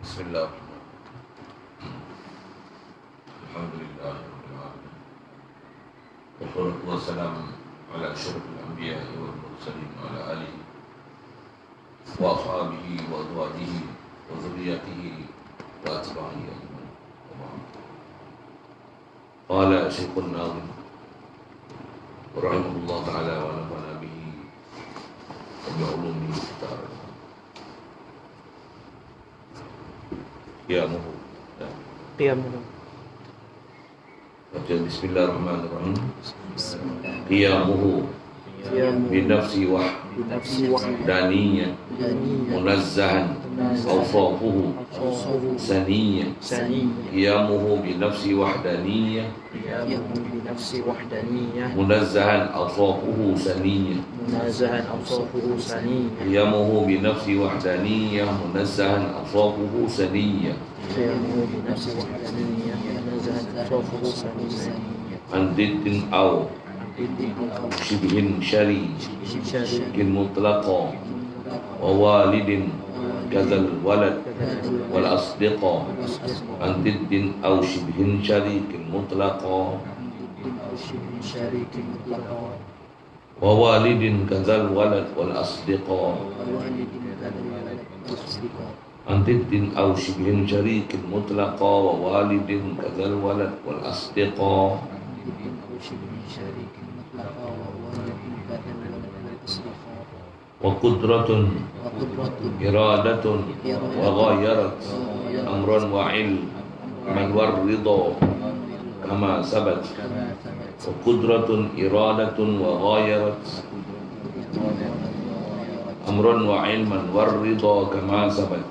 Bismillahirrahmanirrahim. Alhamdulillahirrahmanirrahim. Wassalatu wassalamu ala asyrafil anbiya'i wal mursalin wa ala alihi wa ashabihi wa azwajihi wa dzurriyyatihi wa atba'ihi ajma'in. Qala Syekhun Nazim rahimahullah ta'ala wa nafa'ana bihi wa bi ulumihi ta'ala. Qiyamuhu. Qiyamuhu. Baca Bismillahirrahmanirrahim. Qiyamuhu binafsi wahdaniyah munazzahan awsafuhu saniyah. Qiyamuhu binafsi wahdaniyah munazzahan awsafuhu saniyah. Qiyamuhu binafsi wahdaniyah munazzahan awsafuhu saniyah. Andiddin aw shibhin syarikin mutlaqa wa walidin kadzal walad wal asdiqa. Andiddin aw shibhin syarikin mutlaqa wa walidin kadzal walad wal asdiqa. Andiddin aw shibhin syarikin mutlaqa wa walidin kadzal walad wal asdiqa. Wa qudratun iradatun wa ghayarat amran wa ilman warridha kama sabat. Wa qudratun iradatun wa ghayarat amran wa ilman warridha kama sabat.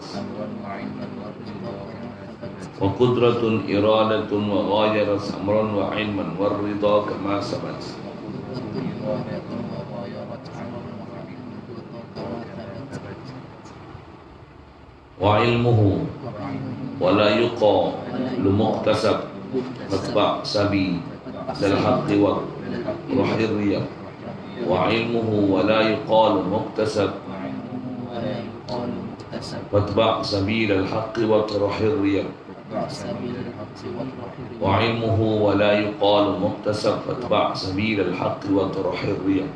Wa qudratun iradatun wa ghayarat amran wa ilman warridha kama sabat. Wa ilmuhu wa la yuqalu muqtasab matba' sabi dal haqqi wa ruhir riyah. Wa ilmuhu wa la yuqalu muqtasab matba' sabi dal haqqi wa ruhir riyah. Wa ilmuhu wa la yuqalu muqtasab matba' sabi dal haqqi wa ruhir riyah.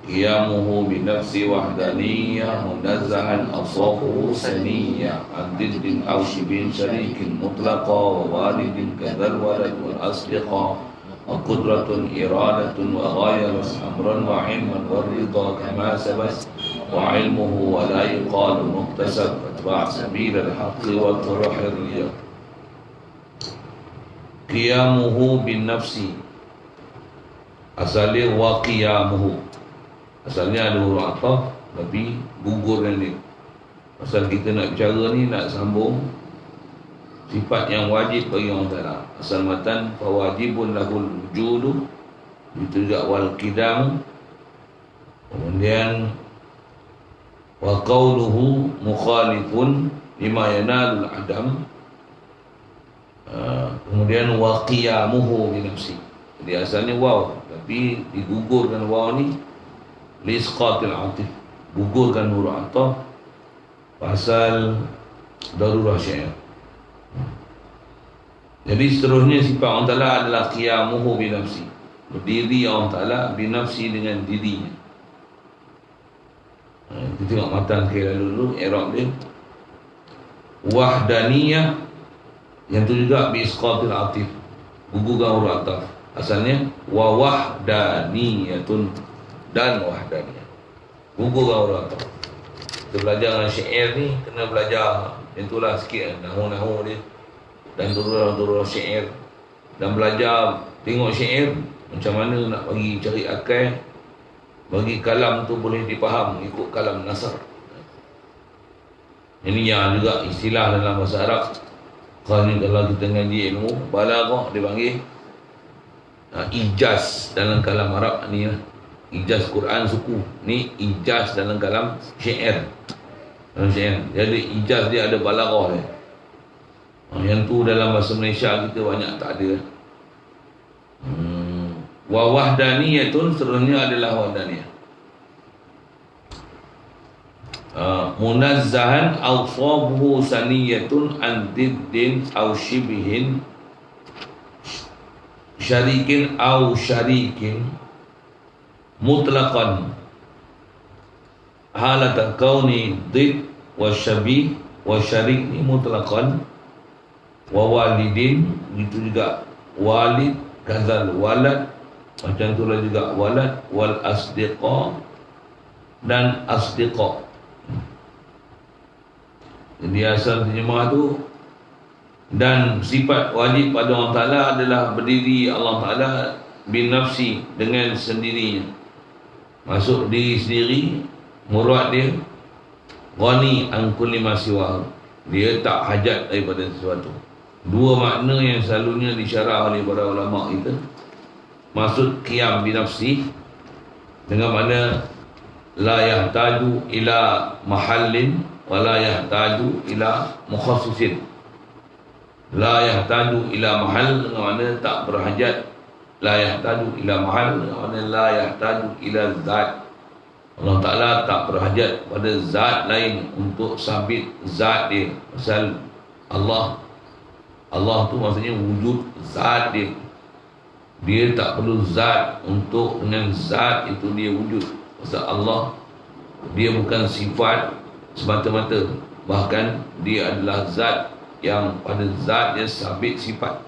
Qiyamuhu binafsi wahdaniyah munazzahan aswafuhu saniyah. Andiddin aw shibhin syarikin mutlaqa wa walidin kadzal walad wal asdiqa. Wa qudratun iradatun wa ghayarat amran wa ilman warridha kama sabat. Wa ilmuhu wa la yuqalu muktasab fatba' sabil al-haqqi wa turahir riyah. Qiyamuhu binafsi, asalnya wa qiyamuhu, asalnya ada huruf ataf tapi gugur ni. Asal kita nak bicara ni nak sambung sifat yang wajib bagi Allah Ta'ala. Asal matan fawajibun lahul wujudu, itu juga wal qidam. Kemudian wa qawluhu mukhalifun lima yanalul adam. Kemudian wa qiyamuhu bi nafsi. Jadi asalnya waw tapi digugurkan waw ni lisqatil atif, gugurkan huruf ataf pasal darurah syair. Jadi seterusnya sifat Allah Ta'ala adalah qiyamuhu bi nafsi, berdiri Allah Ta'ala bi nafsi dengan dirinya. Kita tengok matan kira dulu i'rab dia. Wahdaniyah, yang tu juga bi isqatil atif, gugurkan huruf ataf. Asalnya wa wahdaniyatun dan wahdaniyah, gugurkan huruf ataf. Kita belajar dengan syair ni kena belajar itulah sikit nahu-nahu dia dan durah-durah syair, dan belajar tengok syair macam mana nak bagi cari akal, bagi kalam tu boleh dipaham ikut kalam nasar. Ini yang juga istilah dalam bahasa Arab. Kalau kita ngaji ilmu balaghah dipanggil ijaz dalam kalam Arab ni lah. Ijaz Quran suku ni ijaz dalam kalam syair. Dalam syair. Jadi ijaz dia ada balaghah dia. Yang tu dalam bahasa Malaysia kita banyak tak ada. Wa wahdaniyatun sebenarnya adalah wahdaniyah. munazzahan awsabuhu saniyatun an diddin aw shibihin syarikin aw syarikin mutlaqan halata kauni did wa syabih wa syarik ni mutlaqan wa walidin, itu juga walid, kazal walad, macam itulah juga walad, wal asdiqa dan asdiqa. Jadi asal terjemah tu, dan sifat wajib pada Allah Ta'ala adalah berdiri Allah Ta'ala binafsi, dengan sendirinya, masuk diri sendiri. Murad dia ghani an kulli ma siwa, dia tak hajat daripada sesuatu. Dua makna yang selalunya disyarah oleh para ulama kita. Maksud qiyam binafsi dengan makna la yahtaju ila mahallin wa la yahtaju ila mukhassisin. La yahtaju ila mahal dengan makna tak berhajat. La yahtaju ila mahal dengan makna la yahtaju ila zat. Allah Ta'ala tak berhajat pada zat lain untuk sabit zat dia. Pasal Allah tu maksudnya wujud zat dia. Dia tak perlu zat untuk dengan zat itu dia wujud. Pasal Allah, dia bukan sifat semata-mata, bahkan dia adalah zat yang pada zat dia sabit sifat.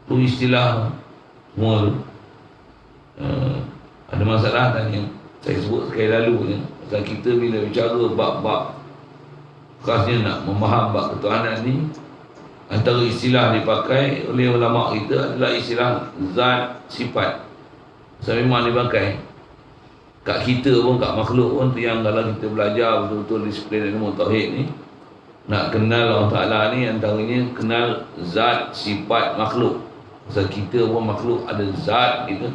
Tu istilah semua tu. Ada masalah tanya, saya sebut sekali lalu ya. Pasal kita bila bicara bab-bab khasnya nak memaham bab ketuhanan ni, antara istilah dipakai oleh ulama kita adalah istilah zat sifat. Sebab memang dipakai kat kita pun, kat makhluk pun tu, yang kalau kita belajar betul-betul disiplin ilmu tauhid ni, nak kenal Allah Ta'ala ni antaranya kenal zat sifat makhluk. Sebab kita pun makhluk, ada zat kita,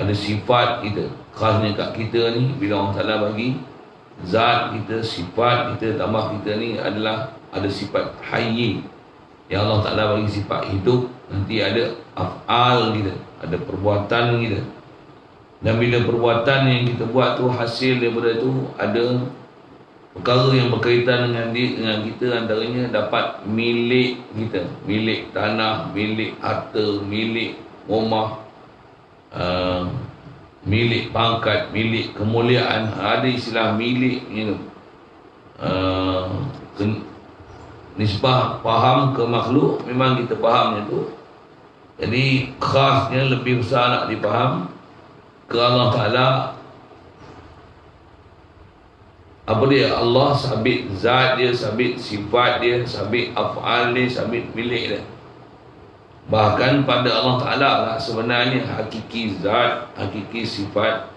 ada sifat kita. Khasnya kat kita ni, bila Allah Ta'ala bagi zat kita, sifat kita, tambah kita ni adalah ada sifat hayyi, yang Allah Ta'ala bagi sifat hidup. Nanti ada af'al kita, ada perbuatan kita. Dan bila perbuatan yang kita buat tu, hasil daripada tu ada perkara yang berkaitan dengan kita, antaranya dapat milik kita, milik tanah, milik harta, milik rumah, milik pangkat, milik kemuliaan. Ada istilah milik ni tu. Nisbah faham ke makhluk memang kita fahamnya tu. Jadi khasnya lebih besar nak dipaham ke Allah Ta'ala. Apa dia? Allah sabit zat dia, sabit sifat dia, sabit af'al dia, sabit milik dia. Bahkan pada Allah Ta'ala lah sebenarnya hakiki zat, hakiki sifat,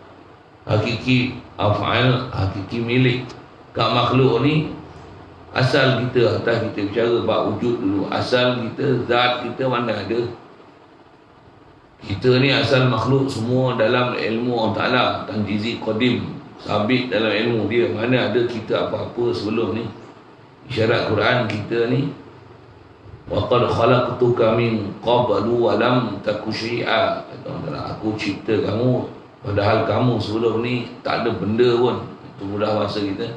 hakiki af'al, hakiki milik. Kat makhluk ni, asal kita, atas kita bicara bab wujud dulu, asal kita, zat kita mana ada. Kita ni asal makhluk semua dalam ilmu Allah Ta'ala, tanjizi qadim, sabit dalam ilmu dia. Mana ada kita apa-apa sebelum ni. Isyarat Quran kita ni, wa qad khalaqtuka min qablu wa lam taku syai'a. Aku cipta kamu padahal kamu sebelum ni tak ada benda pun. Itu mudah bahasa kita.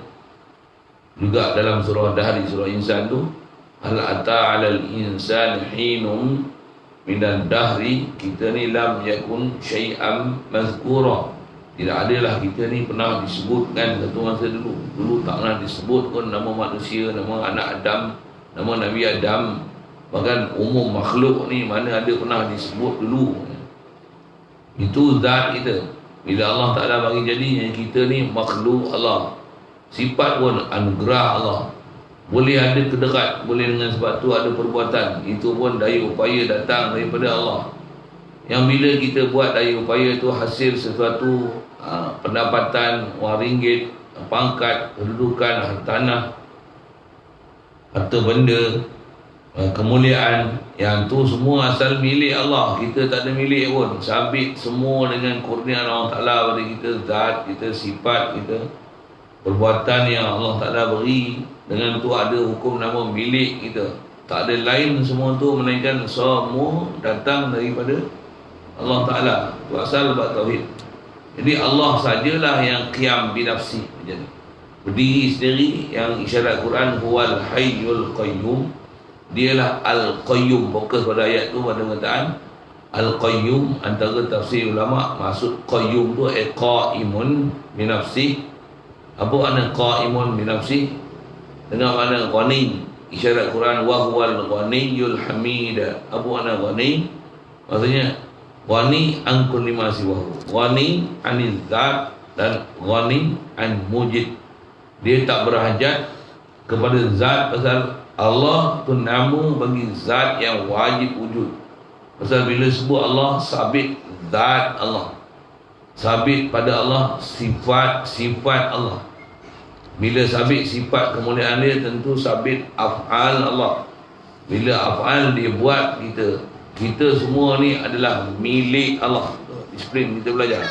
Juga dalam surah Dahri, surah Insan tu, hal ata 'alal insani hinum minan dahri, kita ni lam yakun syai'am mazkura. Tidak adalah kita ni pernah disebutkan satu masa dulu. Dulu tak pernah disebut pun nama manusia, nama anak Adam, nama Nabi Adam. Bahkan umum makhluk ni mana ada pernah disebut dulu. Itu zat kita. Bila Allah Ta'ala bagi jadi kita ni makhluk Allah, sifat pun anugerah Allah. Boleh ada kederat, boleh dengan sebab tu ada perbuatan. Itu pun daya upaya datang daripada Allah. Yang bila kita buat daya upaya tu hasil sesuatu, pendapatan, wang ringgit, pangkat, kedudukan, tanah, harta benda, kemuliaan, yang tu semua asal milik Allah. Kita tak ada milik pun. Sabit semua dengan kurniaan Allah Ta'ala pada kita, zat kita, sifat kita, perbuatan yang Allah Ta'ala beri. Dengan tu ada hukum nama milik kita. Tak ada lain semua tu, melainkan semua datang daripada Allah Ta'ala. Itu asal bab tauhid. Jadi Allah sajalah yang qiyam binafsi. Jadi berdiri sendiri, yang isyarat Quran huwal hayyul qayyum, dialah al-qayyum. Fokus pada ayat tu pada perkataan al-qayyum. Antara tafsir ulama, maksud qayyum tu qaimun bi nafsi. Apa makna qaimun bi nafsi? Dengan makna ghani. Isyarat Quran wa huwal ghaniyul hamid. Apa makna ghani? Maksudnya ghani an kulli ma siwahu, ghani anil zat dan ghani an mujid. Dia tak berhajat kepada zat, pasal Allah tu nama bagi zat yang wajib wujud. Pasal bila sebut Allah, sabit zat Allah, sabit pada Allah sifat Allah. Bila sabit sifat kemuliaan dia, tentu sabit af'al Allah. Bila af'al dia buat, kita semua ni adalah milik Allah. Disiplin kita belajar,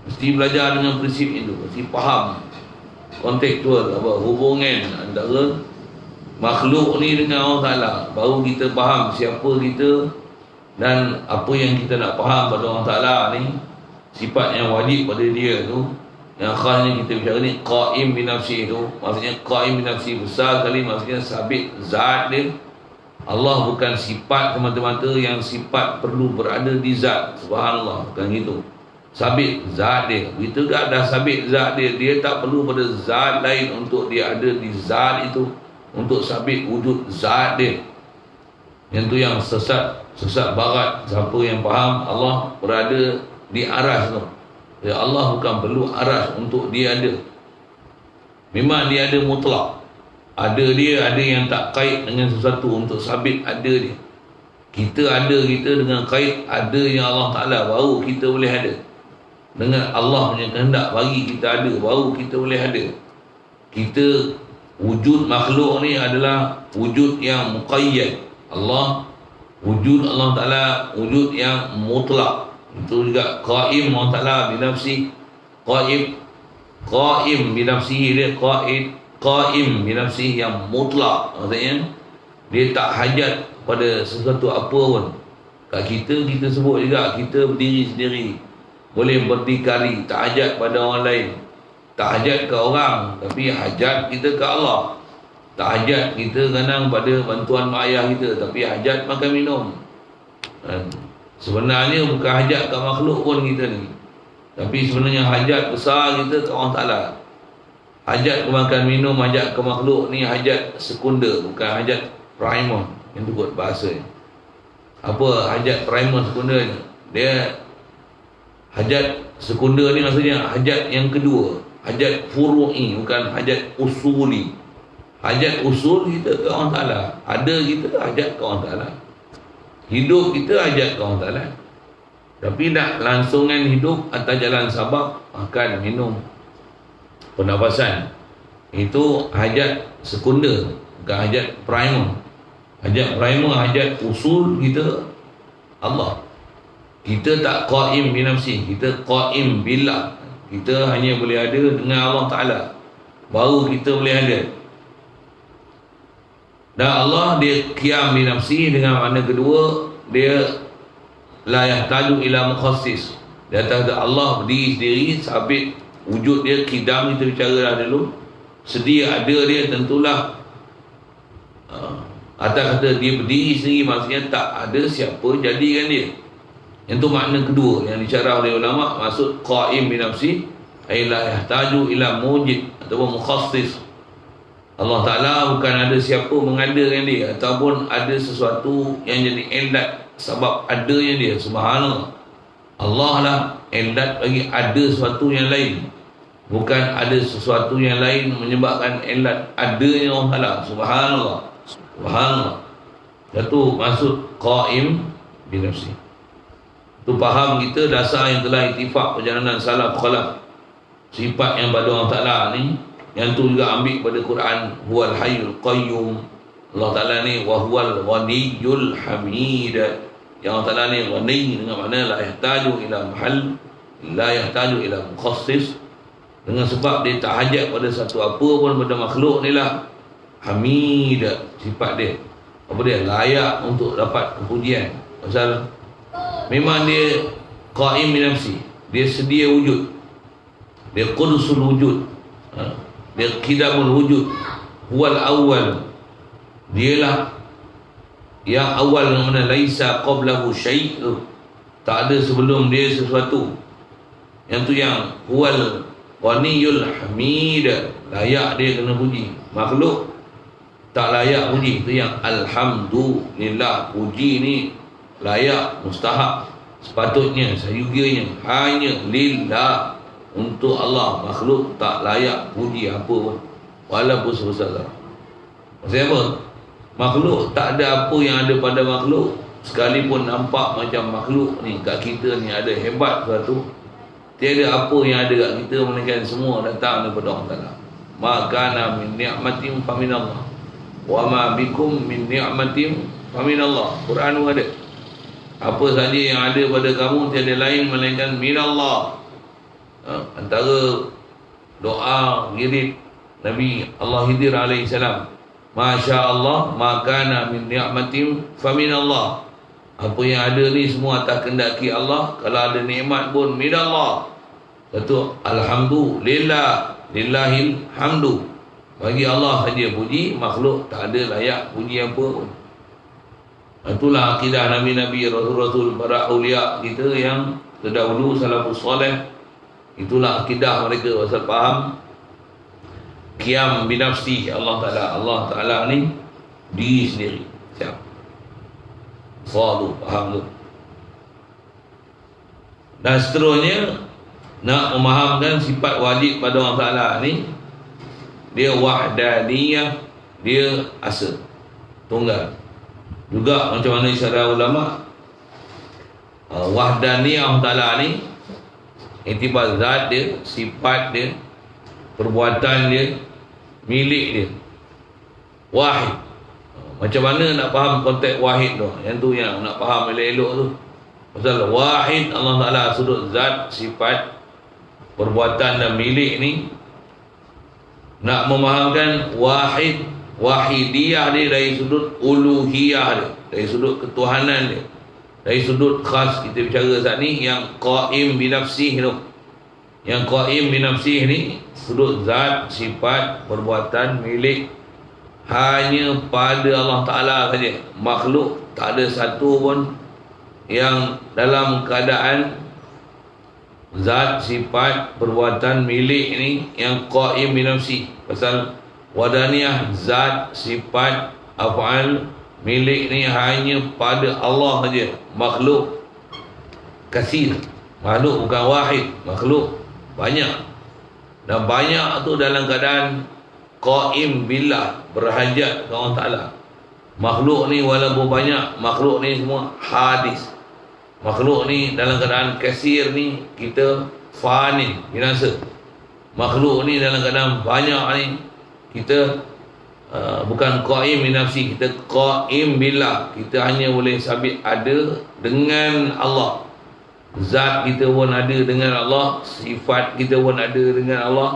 mesti belajar dengan prinsip itu, mesti faham kontekstual, apa hubungan antara makhluk ni dengan Allah Ta'ala. Baru kita faham siapa kita dan apa yang kita nak faham pada Allah Ta'ala ni, sifat yang wajib pada dia tu. Yang khasnya kita bicara ni qaim bi nafsi tu, maksudnya qaim bi nafsi besar kali, maksudnya sabit zat dia. Allah bukan sifat semata-mata yang sifat perlu berada di zat, subhanallah, bukan gitu. Sabit zat dia. Begitu dah sabit zat dia, dia tak perlu pada zat lain untuk dia ada di zat itu, untuk sabit wujud zat dia. Yang tu yang sesat barat. Siapa yang faham Allah berada di aras tu, ya, Allah bukan perlu aras untuk dia ada. Memang dia ada mutlak, ada dia, ada yang tak kait dengan sesuatu untuk sabit ada dia. Kita ada kita dengan kait ada yang Allah Ta'ala, baru kita boleh ada. Dengan Allah punya kehendak bagi kita ada, baru kita boleh ada. Kita wujud makhluk ni adalah wujud yang muqayyad. Allah, wujud Allah Ta'ala wujud yang mutlak. Itu juga qaim Allah Ta'ala binafsi. Qaim binafsi, dia qaim binafsi yang mutlak. Maksudnya dia tak hajat pada sesuatu apa pun. Kat kita sebut juga kita berdiri sendiri, boleh berdikari, tak hajat pada orang lain, tak hajat ke orang, tapi hajat kita ke Allah. Tak hajat kita kadang pada bantuan mak ayah kita, tapi hajat makan minum. Sebenarnya bukan hajat kat makhluk pun kita ni, tapi sebenarnya hajat besar kita ke Allah Ta'ala. Hajat ke makan minum, hajat ke makhluk ni hajat sekunder, bukan hajat primer. Yang tu buat bahasa ni. Apa hajat primer sekunder ni? Dia hajat sekunder ni maksudnya hajat yang kedua, hajat furu'i, bukan hajat usuli. Hajat usul kita ke Allah Ta'ala, ada kita hajat ke Allah Ta'ala. Hidup kita hajat ke Allah Ta'ala. Tapi nak langsungan hidup atas jalan sabab, makan, minum, pernafasan, itu hajat sekunder, bukan hajat primer. Hajat primer, hajat usul kita Allah. Kita tak qaim bi nafsi, kita qaim billah. Kita hanya boleh ada dengan Allah Ta'ala, baru kita boleh ada. Dan Allah dia qiyam bi nafsi dengan makna kedua, dia la yahtaju ila mukhassis. Dia kata Allah berdiri sendiri, sabit wujud dia, qidam kita bicara dah dulu. Sedia ada dia, tentulah atas kata dia berdiri sendiri, maksudnya tak ada siapa jadikan dia. Yang tu makna kedua yang dicarah oleh ulama, maksud qaim bi nafsi ay la yahtaju ila mujid ataupun mukhassis. Allah Ta'ala bukan ada siapa mengadakan dia, ataupun ada sesuatu yang jadi ilat sebab adanya dia. Subhanallah, Allah lah ilat bagi ada sesuatu yang lain, bukan ada sesuatu yang lain menyebabkan ilat adanya Allah Ta'ala. Subhanallah, subhanallah. Itu maksud qaim bi nafsi. Itu faham kita dasar yang telah ittifaq perjalanan salaf khalaf. Sifat yang pada Allah Ta'ala ni, yang tu juga ambil pada Quran, huwal hayyul qayyum. Allah Ta'ala ni wa huwal ghaniyul hamid. Yang Allah Ta'ala ni ghani dengan makna la yahtaju ila mahal, la yahtaju ila mukhassis. Dengan sebab dia tak hajat pada satu apa pun pada makhluk ni lah. Hamid, sifat dia, apa dia, layak untuk dapat kepujian. Pasal memang dia qaim bi nafsi, dia sedia wujud, dia qudusul wujud. Dia qidamul wujud, huwal awal, dialah yang awal, yang mana laisa qablahu syai', tak ada sebelum dia sesuatu. Yang tu yang huwal ghaniyul hamid, layak dia kena puji. Makhluk tak layak puji. Itu yang alhamdulillah. Puji ni layak, mustahak, sepatutnya, sayugianya hanya lillah, untuk Allah. Makhluk tak layak puji apa pun, walaupun sebesar. Maksudnya apa? Makhluk tak ada apa yang ada pada makhluk, sekalipun nampak macam makhluk ni kat kita ni ada hebat suatu, tiada apa yang ada kat kita melainkan semua datang daripada Allah Ta'ala. Makana min ni'matin faminallah, wa ma bikum min ni'matin faminallah. Quran tu ada. Apa saja yang ada pada kamu tiada lain melainkan minallah. Antara doa wirid Nabi Allah Khidir alaihi salam, Masya Allah, makana min ni'matin faminallah. Apa yang ada ni semua atas kendaki Allah. Kalau ada nikmat pun minallah. Satu, alhamdulillah, lillahil hamdu. Bagi Allah saja puji, makhluk tak ada layak puji apa pun. Itulah akidah Nabi-Nabi, Rasul-Rasul, para awliya kita yang terdahulu, salafus soleh. Itulah akidah mereka, pasal faham qiyam binafsi Allah Ta'ala. Allah Ta'ala ni diri sendiri. Siap? Faham tu. Dan seterusnya, nak memahamkan sifat wajib pada Allah Ta'ala ni, dia wahdaniyah, dia asa, tunggal. Juga macam mana isyarah ulama, wahdaniyah Allah Ta'ala ni iktibar zat dia, sifat dia, perbuatan dia, milik dia, wahid. Macam mana nak faham konteks wahid tu? Yang tu yang nak faham elok-elok tu. Pasal wahid Allah Ta'ala sudut zat, sifat, perbuatan dan milik ni, nak memahamkan wahid, wahidiyah dia dari sudut uluhiyah dia, dari sudut ketuhanan dia, dari sudut khas kita bicara saat ni, yang qaim binafsih tu. Yang qaim binafsih ni sudut zat, sifat, perbuatan, milik, hanya pada Allah Ta'ala saja. Makhluk tak ada satu pun yang dalam keadaan zat, sifat, perbuatan, milik ni yang qaim binafsi. Pasal wadaniyah, zat, sifat, af'al, milik ni hanya pada Allah saja. Makhluk kasir, makhluk bukan wahid, makhluk banyak. Dan banyak tu dalam keadaan qaim billah, berhajat kepada Allah Ta'ala. Makhluk ni walaupun banyak, makhluk ni semua hadis. Makhluk ni dalam keadaan kasir ni kita fanin, binasa. Makhluk ni dalam keadaan banyak ni kita bukan qaim binafsi, kita qaim billah. Kita hanya boleh sabit ada dengan Allah. Zat kita pun ada dengan Allah, sifat kita pun ada dengan Allah,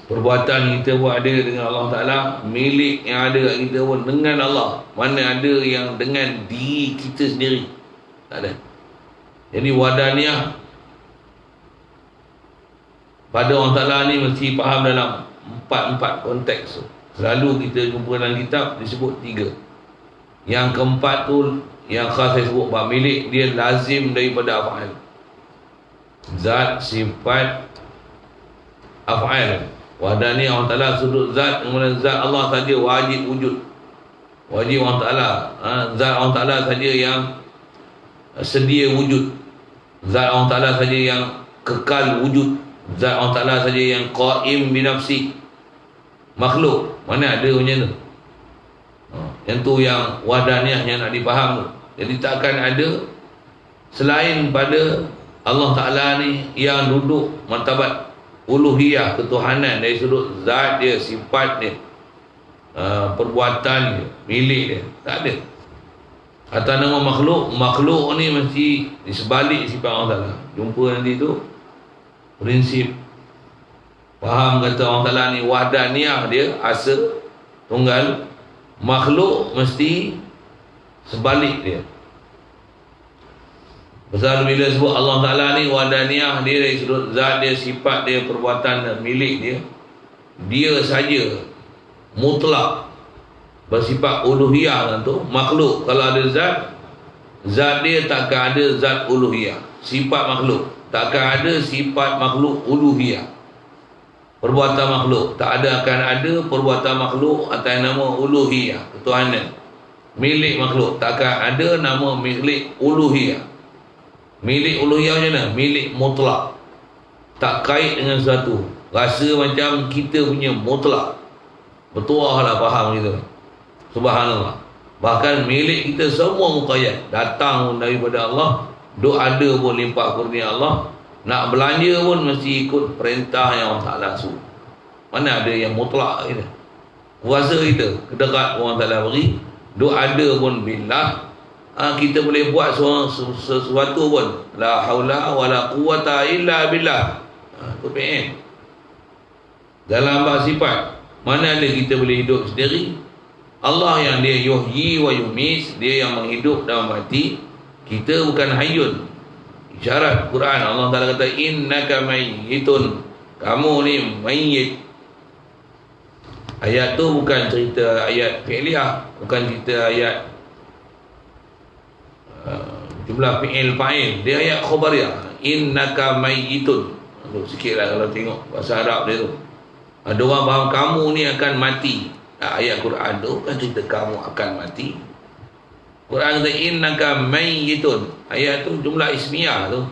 perbuatan kita pun ada dengan Allah Ta'ala, milik yang ada kat kita pun dengan Allah. Mana ada yang dengan diri kita sendiri? Tak ada. Jadi wadaniyah pada Allah Ta'ala ni mesti faham dalam empat konteks tu. Selalu kita jumpa dalam kitab disebut 3. Yang keempat tu yang khas saya sebut, bab milik dia lazim daripada af'al. Zat, sifat, af'al. Wahdani Allah Ta'ala sudut zat, kemudian zat Allah saja wajib wujud. Wajib Allah Ta'ala, zat Allah Ta'ala saja yang sedia wujud. Zat Allah Ta'ala saja yang kekal wujud. Zat Allah Ta'ala saja yang qaim binafsi. Makhluk mana ada macam tu? Yang tu yang wahdaniyah yang nak dipaham tu. Jadi takkan ada selain pada Allah Ta'ala ni yang duduk martabat uluhiyah, ketuhanan dari sudut zat dia, sifat dia, perbuatan dia, milik dia. Tak ada. Atas nama makhluk, makhluk ni mesti di sebalik sifat Allah Ta'ala. Jumpa nanti tu prinsip faham kata Allah Ta'ala ni wahdaniyah, dia asa, tunggal. Makhluk mesti sebalik dia. Pasal bila sebut Allah Ta'ala ni wahdaniyah, dia dari sudut zat dia, sifat dia, perbuatan dan milik dia, dia saja mutlak bersifat uluhiyah tu. Makhluk kalau ada zat, zat dia takkan ada zat uluhiyah. Sifat makhluk takkan ada sifat makhluk uluhiyah. Perbuatan makhluk tak ada akan ada perbuatan makhluk atas nama uluhiyah, ketuhanan. Milik makhluk takkan ada nama milik uluhiyah. Milik uluhiyah macam mana? Milik mutlak, tak kait dengan sesuatu. Rasa macam kita punya mutlak. Betul lah faham kita. Subhanallah. Bahkan milik kita semua muqayyad, datang daripada Allah. Duk ada pun limpah kurnia Allah. Nak belanja pun mesti ikut perintah yang Allah Ta'ala suruh. Mana ada yang mutlak kita. Kuasa kita kedekat Allah Ta'ala beri. Duk ada pun billah. Kita boleh buat sesuatu pun. La haula wa la quwata illa billah. Itu PM. Dalam bab sifat, mana ada kita boleh hidup sendiri. Allah yang dia yuhyi wa yumis, dia yang menghidup dan mati. Kita bukan hayyun. Isyarat Quran Allah Ta'ala kata innaka mayyitun, kamu ni mayyit. Ayat tu bukan cerita ayat fi'liyah, bukan cerita ayat jumlah fi'il fa'il, dia ayat khabariyah. Innaka mayyitun. Sikitlah kalau tengok bahasa Arab dia tu. Ada orang faham kamu ni akan mati. Ayat Quran tu kan cerita kamu akan mati. Quran kata innaka mayyitun. Ayat tu jumlah ismiyah tu.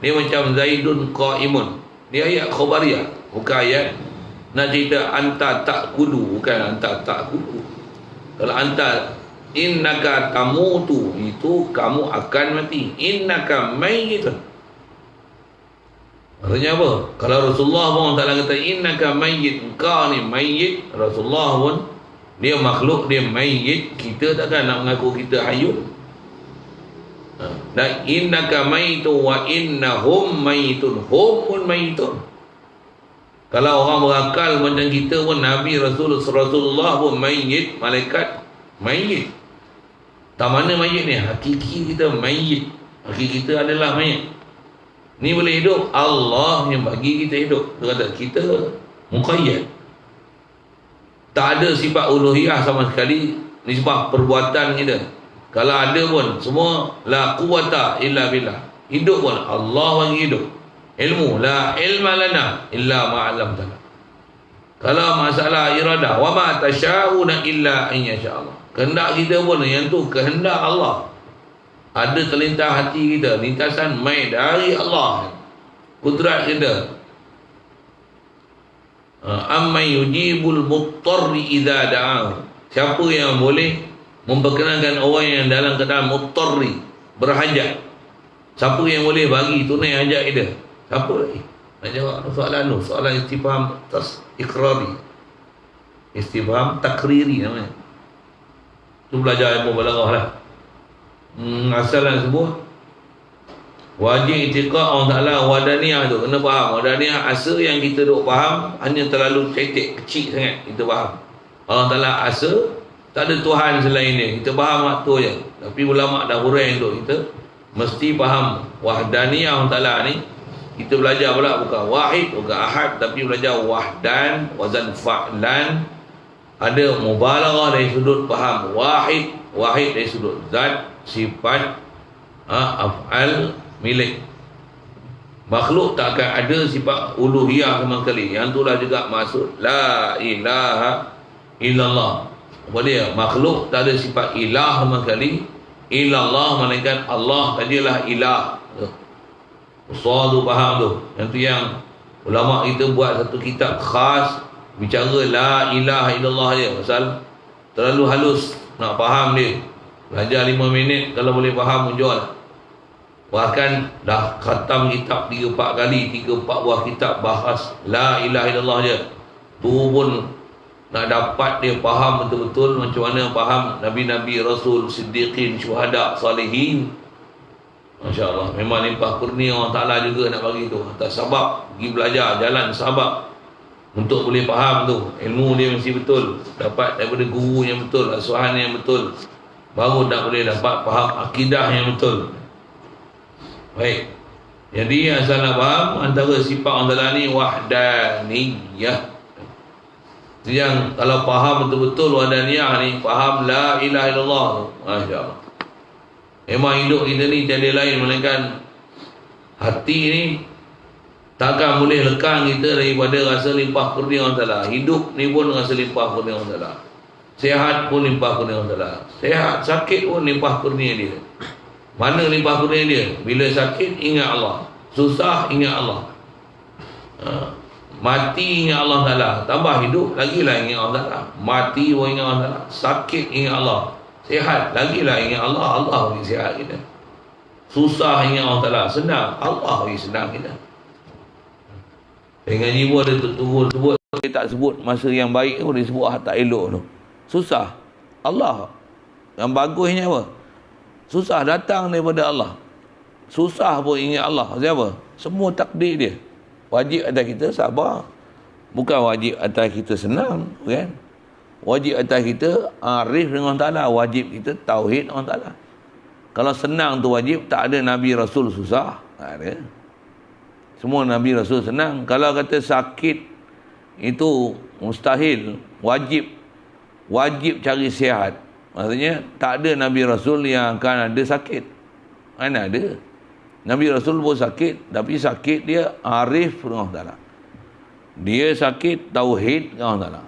Dia macam Zaidun qa'imun. Dia ayat khabariyah, bukan ayat nak cerita anta ta'kulu, bukan anta ta'kulu. Kalau anta innaka tamutu, itu kamu akan mati. Innaka mayyitun. Maksudnya apa? Kalau Rasulullah pun tak kata innaka mayyit, engkau ni mayyit. Rasulullah pun dia makhluk, dia mayyit. Kita takkan nak mengaku kita hayyun. Dan innaka mayyitun wa innahum mayyitun. Hum pun mayyitun. Kalau orang berakal macam kita pun, Nabi Rasulullah pun mayyit, malaikat mayyit. Tak mana mayyit ni? Hakiki kita mayyit. Hakiki kita adalah mayyit. Ni boleh hidup, Allah yang bagi kita hidup. Dia kata kita muqayyad. Tak ada sifat uluhiyah sama sekali. Ni sebab perbuatan kita. Kalau ada pun semua la quwata illa billah. Hidup pun Allah bagi hidup. Ilmu la ilma lana illa ma 'allamtana. Kalau masalah iradah, wa ma tasyauna illa an yasha Allah. Kehendak kita pun yang tu kehendak Allah. Ada terlintas hati kita, lintasan mai dari Allah. Kudrat kita. Amma yujibul muttarri idza da'ahu. Siapa yang boleh memperkenankan orang yang dalam keadaan muttarri, berhajat? Siapa yang boleh bagi tunai hajat kita? Siapa lagi? Nak jawab soalan tu, soalan istifham ikrari. Istifham takriri namanya. Tu belajar ilmu balaghah lah. Asal yang sebut wajib itiqad Allah Ta'ala wadaniyah tu. Kena faham wadaniyah, asa yang kita duk faham hanya terlalu cetek, kecil sangat kita faham. Allah Ta'ala asa, tak ada Tuhan selain dia. Kita faham waktu je. Tapi ulama' dah hurai untuk kita mesti faham wahdaniyah Allah Ta'ala ni. Kita belajar pula bukan wahid, bukan ahad, tapi belajar wahdan, wazan fa'lan. Ada mubalaghah dari sudut faham wahid, wahid dari sudut zat, sifat, af'al, milik. Makhluk tak akan ada sifat uluhiyah sama sekali. Yang itulah juga maksud la ilaha illallah. Apa dia? Makhluk tak ada sifat ilah sama sekali. Illallah melainkan Allah sajalah ilah. Usul tu faham tu. Yang tu yang ulama kita buat satu kitab khas bicara la ilaha illallah je. Pasal terlalu halus nak faham dia. Belajar 5 minit, kalau boleh faham jual. Bahkan dah khatam kitab 3-4 kali, 3-4 buah kitab bahas la ilaha illallah je. Tu pun nak dapat dia faham betul-betul macam mana faham Nabi-Nabi, Rasul, Siddiqin, Syuhada, Salihin. Masya Allah, memang limpah kurnia Allah Ta'ala juga nak bagi tu. Atas sabab, pergi belajar, jalan sabab untuk boleh faham tu. Ilmu dia mesti betul, dapat daripada guru yang betul, asuhan yang betul, baru nak boleh dapat faham akidah yang betul. Baik, jadi asal nak faham antara sifat Allah Ta'ala ni wahdaniyah. Itu yang kalau faham betul-betul wahdaniyah ni, faham la ilaha illallah tu, masya-Allah. Memang hidup kita ni tiada lain melainkan hati ni takkan boleh lekang kita daripada rasa limpah kurnia Allah Ta'ala. Hidup ni pun rasa limpah kurnia Allah Ta'ala. Sehat pun limpah kurnia Allah Ta'ala. Sehat, sakit pun limpah kurnia dia. Mana limpah kurnia dia? Bila sakit, ingat Allah. Susah, ingat Allah. Mati, ingat Allah Ta'ala. Tambah hidup, lagilah ingat Allah Ta'ala. Mati pun ingat Allah Ta'ala. Sakit, ingat Allah. Sehat, lagilah ingat Allah. Allah bagi sihat kita. Susah, ingat Allah Ta'ala. Senang, Allah bagi senang kita. Dengan jiwa ada turun sebut, dia tak sebut masa yang baik pun, dia sebut tak elok tu. Susah, Allah. Yang bagusnya apa? Susah datang daripada Allah. Susah pun ingat Allah. Siapa? Semua takdir dia. Wajib atas kita sabar. Bukan wajib atas kita senang, kan? Wajib atas kita arif dengan Allah Ta'ala. Wajib kita tauhid dengan Allah Ta'ala. Kalau senang tu wajib, tak ada Nabi Rasul susah. Tak ada. Semua Nabi Rasul senang. Kalau kata sakit itu mustahil, wajib cari sihat. Maksudnya tak ada Nabi Rasul yang akan ada sakit. Mana ada? Nabi Rasul pun sakit, tapi sakit dia arif dengan Allah Ta'ala. Dia sakit tauhid dengan Allah Ta'ala.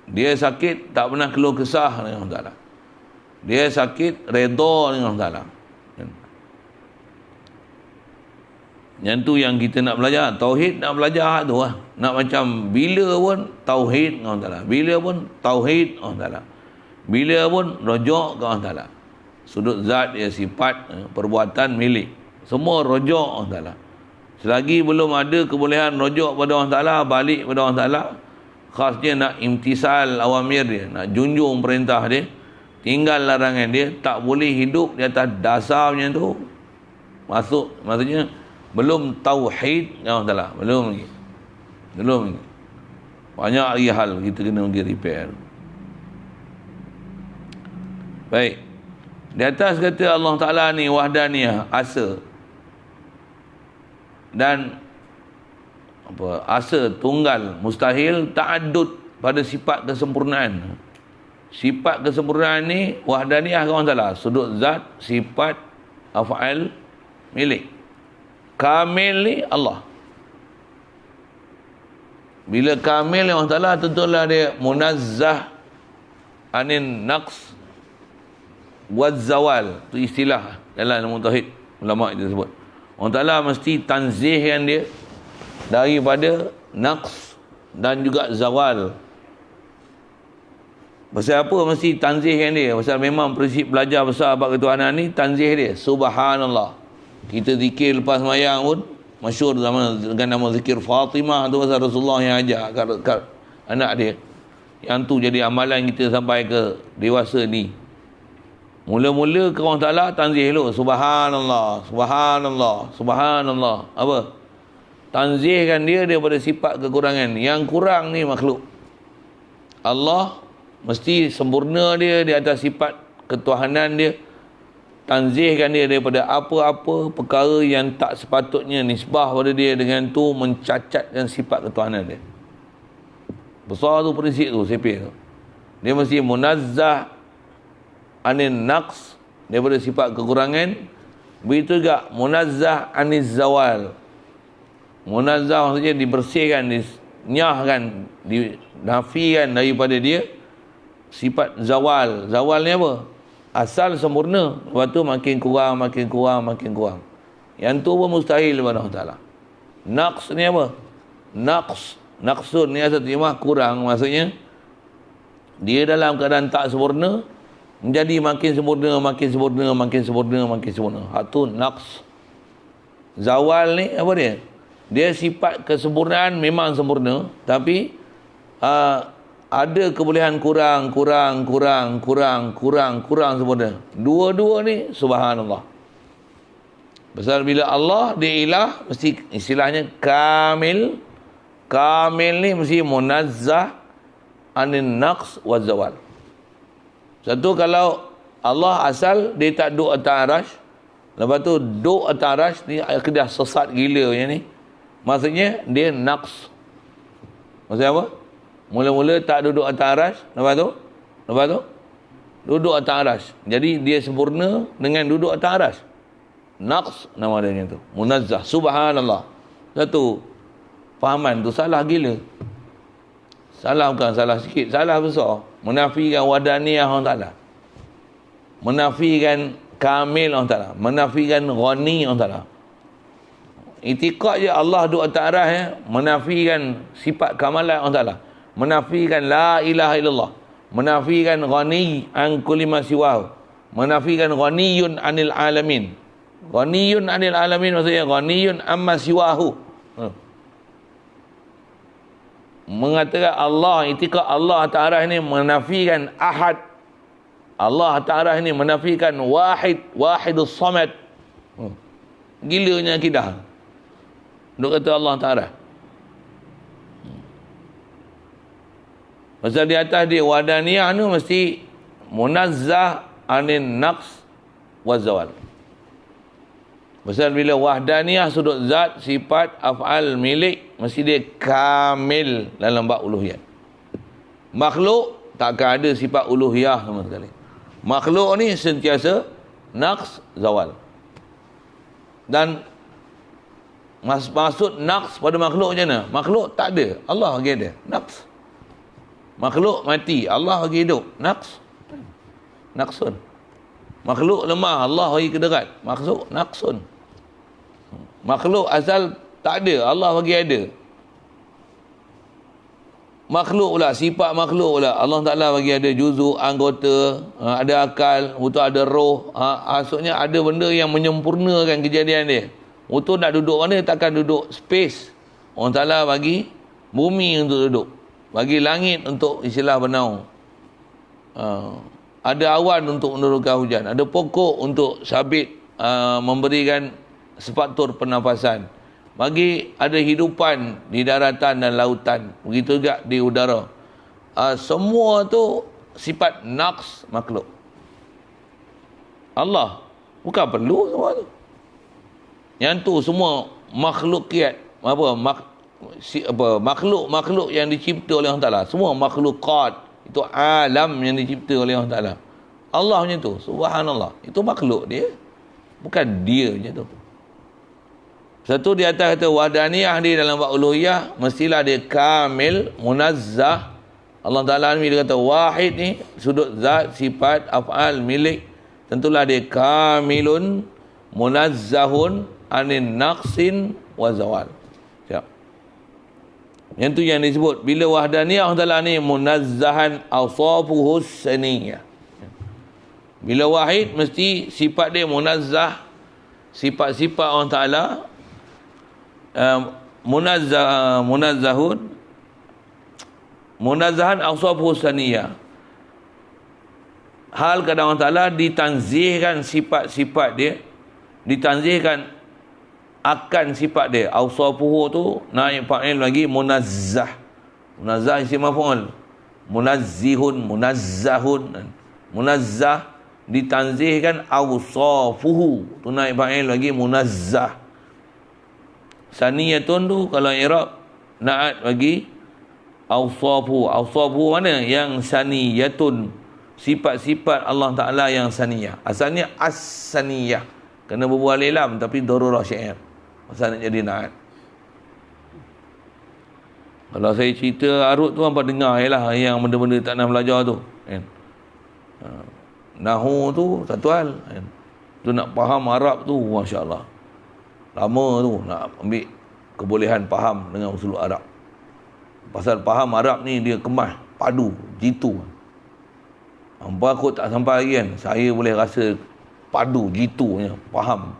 Dia sakit tak pernah keluh kesah dengan Allah Ta'ala. Dia sakit redha dengan Allah Ta'ala. Yang tu yang kita nak belajar. Tauhid nak belajar tu lah. Nak macam bila pun tauhid dengan Allah Ta'ala. Bila pun tauhid dengan Allah Ta'ala. Bila pun rojak ke Allah Ta'ala. Sudut zat dia, sifat, perbuatan, milik. Semua rojak Allah Ta'ala. Selagi belum ada kebolehan rojak pada Allah Ta'ala, balik pada Allah Ta'ala, khasnya nak imtisal awamir dia, nak junjung perintah dia, tinggal larangan dia, tak boleh hidup di atas dasar macam tu. Maksudnya belum tauhid Allah Ta'ala. Belum lagi. Banyak lagi hal kita kena pergi repair. Baik. Di atas kata Allah Ta'ala ni wahdaniyah, asa. Dan asa tunggal, mustahil, ta'addud pada sifat kesempurnaan. Sifat kesempurnaan ni wahdaniyah Allah Ta'ala. Sudut zat, sifat, af'al, milik. Kamil ni Allah. Bila kamil Allah Ta'ala, tentulah dia munazzah anin naqs waz zawal. Itu istilah dalam ilmu tauhid, ulama itu sebut. Allah Ta'ala mesti tanzihkan dia daripada naqs dan juga zawal. Pasal apa mesti tanzihkan dia? Pasal memang prinsip belajar besar bab ketuhanan ni, tanzih dia subhanallah. Kita zikir lepas sembahyang pun masyhur dengan nama zikir Fatimah tu, pasal Rasulullah yang ajar kat anak dia. Yang tu jadi amalan kita sampai ke dewasa ni. Mula-mula ke Allah Ta'ala tanzih dulu. Subhanallah, subhanallah, subhanallah. Apa? Tanzihkan dia daripada sifat kekurangan. Yang kurang ni makhluk. Allah mesti sempurna dia di atas sifat ketuhanan dia. Tanzihkan dia daripada apa-apa perkara yang tak sepatutnya nisbah pada dia, dengan tu mencacatkan sifat ketuhanan dia. Besar tu prinsip tu, sepil tu. Dia mesti munazzah anin naqs, daripada sifat kekurangan. Begitu juga munazzah aniz zawal. Munazzah maksudnya dibersihkan, dinyahkan, dinafikan daripada dia sifat zawal. Zawal ni apa? Asal sempurna, lepas tu makin kurang, makin kurang, makin kurang. Yang tu pun mustahil kepada Allah Ta'ala. Naqs ni apa? Naqsun ni asal terjemah kurang. Maksudnya dia dalam keadaan tak sempurna, menjadi makin sempurna, makin sempurna, makin sempurna, makin sempurna. Itu naqs. Zawal ni apa dia? Dia sifat kesempurnaan memang sempurna, tapi ada kebolehan kurang sempurna. Dua-dua ni subhanallah. Pasal bila Allah dia ilah, mesti istilahnya kamil. Kamil ni mesti munazzah anin naqs wa zawal. Satu, kalau Allah asal dia tak duduk atas arash, lepas tu duduk atas arash ni kedah sesat gila macam ni. Maksudnya dia naqs. Maksudnya apa? Mula-mula tak duduk atas aras, lepas tu duduk atas aras. Jadi dia sempurna dengan duduk atas aras. Naqs nama dia tu. Munazzah. Subhanallah. Satu fahaman tu salah gila. Salah bukan salah sikit, salah besar. Menafikan wadaniyah Allah Ta'ala. Menafikan kamil Allah Ta'ala. Menafikan ghani Allah Ta'ala. Itikad je Allah duduk atas aras ya, menafikan sifat kamalan Allah Ta'ala. Menafikan la ilaha illallah. Menafikan ghani an kulli ma siwahu. Menafikan ghaniyun anil alamin. Ghaniyun anil alamin maksudnya ghaniyun amma siwahu. Mengatakan Allah, itikad Allah Ta'ala ini menafikan ahad. Allah Ta'ala ini menafikan wahidus samad. Gilanya akidah. Duk kata Allah Ta'ala. Pasal di atas dia wadaniyah ni mesti munazzah anin naqs wa zawal. Pasal bila wahdaniyah sudut zat, sifat, af'al, milik, mesti dia kamil dalam bab uluhiyah. Makhluk takkan ada sifat uluhiyah sama sekali. Makhluk ni sentiasa naqs, zawal. Dan maksud naqs pada makhluk macam mana? Makhluk tak ada, Allah bagi ada. Naqs. Makhluk mati, Allah bagi hidup. Naqs. Naqsun. Makhluk lemah, Allah bagi kederat. Maksud naqsun. Makhluk asal tak ada, Allah bagi ada. Makhluk pula, sifat makhluk pula, Allah Ta'ala bagi ada juzuk, anggota, ada akal, betul ada roh. Maksudnya ada benda yang menyempurnakan kejadian dia. Betul nak duduk mana, takkan duduk space. Allah Ta'ala bagi bumi untuk duduk. Bagi langit untuk istilah bernaung. Ada awan untuk menurunkan hujan. Ada pokok untuk sabit, memberikan sepatur pernafasan. Bagi ada hidupan di daratan dan lautan. Begitu juga di udara. Semua tu sifat naqs makhluk. Allah bukan perlu semua tu. Yang tu semua makhlukiat. Makhluk yang dicipta oleh Allah Ta'ala. Semua makhlukat. Itu alam yang dicipta oleh Allah Ta'ala. Allah macam tu. Subhanallah. Itu makhluk dia. Bukan dia macam tu. Satu di atas kata wahdaniyah dia dalam bab uluhiyah mestilah dia kamil, munazzah. Allah Ta'ala ni dia kata wahid ni sudut zat, sifat, af'al, milik, tentulah dia kamilun, munazzahun anin naqsin wa zawal. Siap. Yang tu yang disebut bila wahdaniyah Allah Ta'ala ni munazzahan awsafuhus saniyah. Bila wahid mesti sifat dia munazzah, sifat-sifat Allah Ta'ala munazzahan awsafuhus saniyah. Hal kadang Allah Ta'ala ditanzihkan sifat-sifat dia, ditanzihkan akan sifat dia. Awsafuhu tu naik fa'il lagi munazzah. Munazzah isi maf'ul. Munazzihun, munazzahun. Munazzah ditanzihkan awsafuhu tu naik fa'il lagi munazzah. Saniyatun tu kalau i'rab naat bagi awsafu. Awsafu mana? Yang saniyatun. Sifat-sifat Allah Ta'ala yang saniyah. Asalnya as-saniyah. Kena berbual ilam tapi darurah syair. Pasal nak jadi naat. Kalau saya cerita arut tu, hampa dengar je lah yang benda-benda tak nak belajar tu. Kan? Nahu tu satu hal. Kan? Tu nak faham Arab tu, Masya Allah. Lama tu nak ambil kebolehan faham dengan usul Arab. Pasal faham Arab ni dia kemas, padu, jitu. Hampa aku tak sampai lagi kan. Saya boleh rasa padu, jitunya, faham.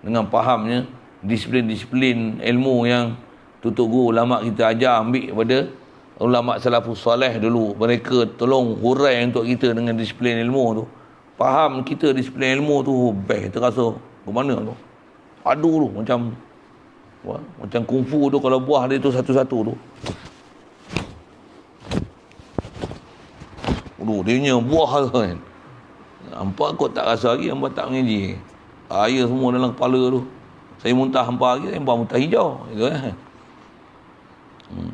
Dengan fahamnya disiplin-disiplin ilmu yang tutup guru ulama kita ajar ambil kepada ulama salafus soleh dulu. Mereka tolong hurai untuk kita dengan disiplin ilmu tu. Faham kita disiplin ilmu tu best, terasa ke mana tu. Padu tu macam kungfu tu, kalau buah dia tu satu-satu tu. Dia punya buah tu kan. Hampa kot tak rasa lagi, hampa tak mengaji. Air semua dalam kepala tu. Saya muntah hampa lagi, saya muntah hijau. Itu kan.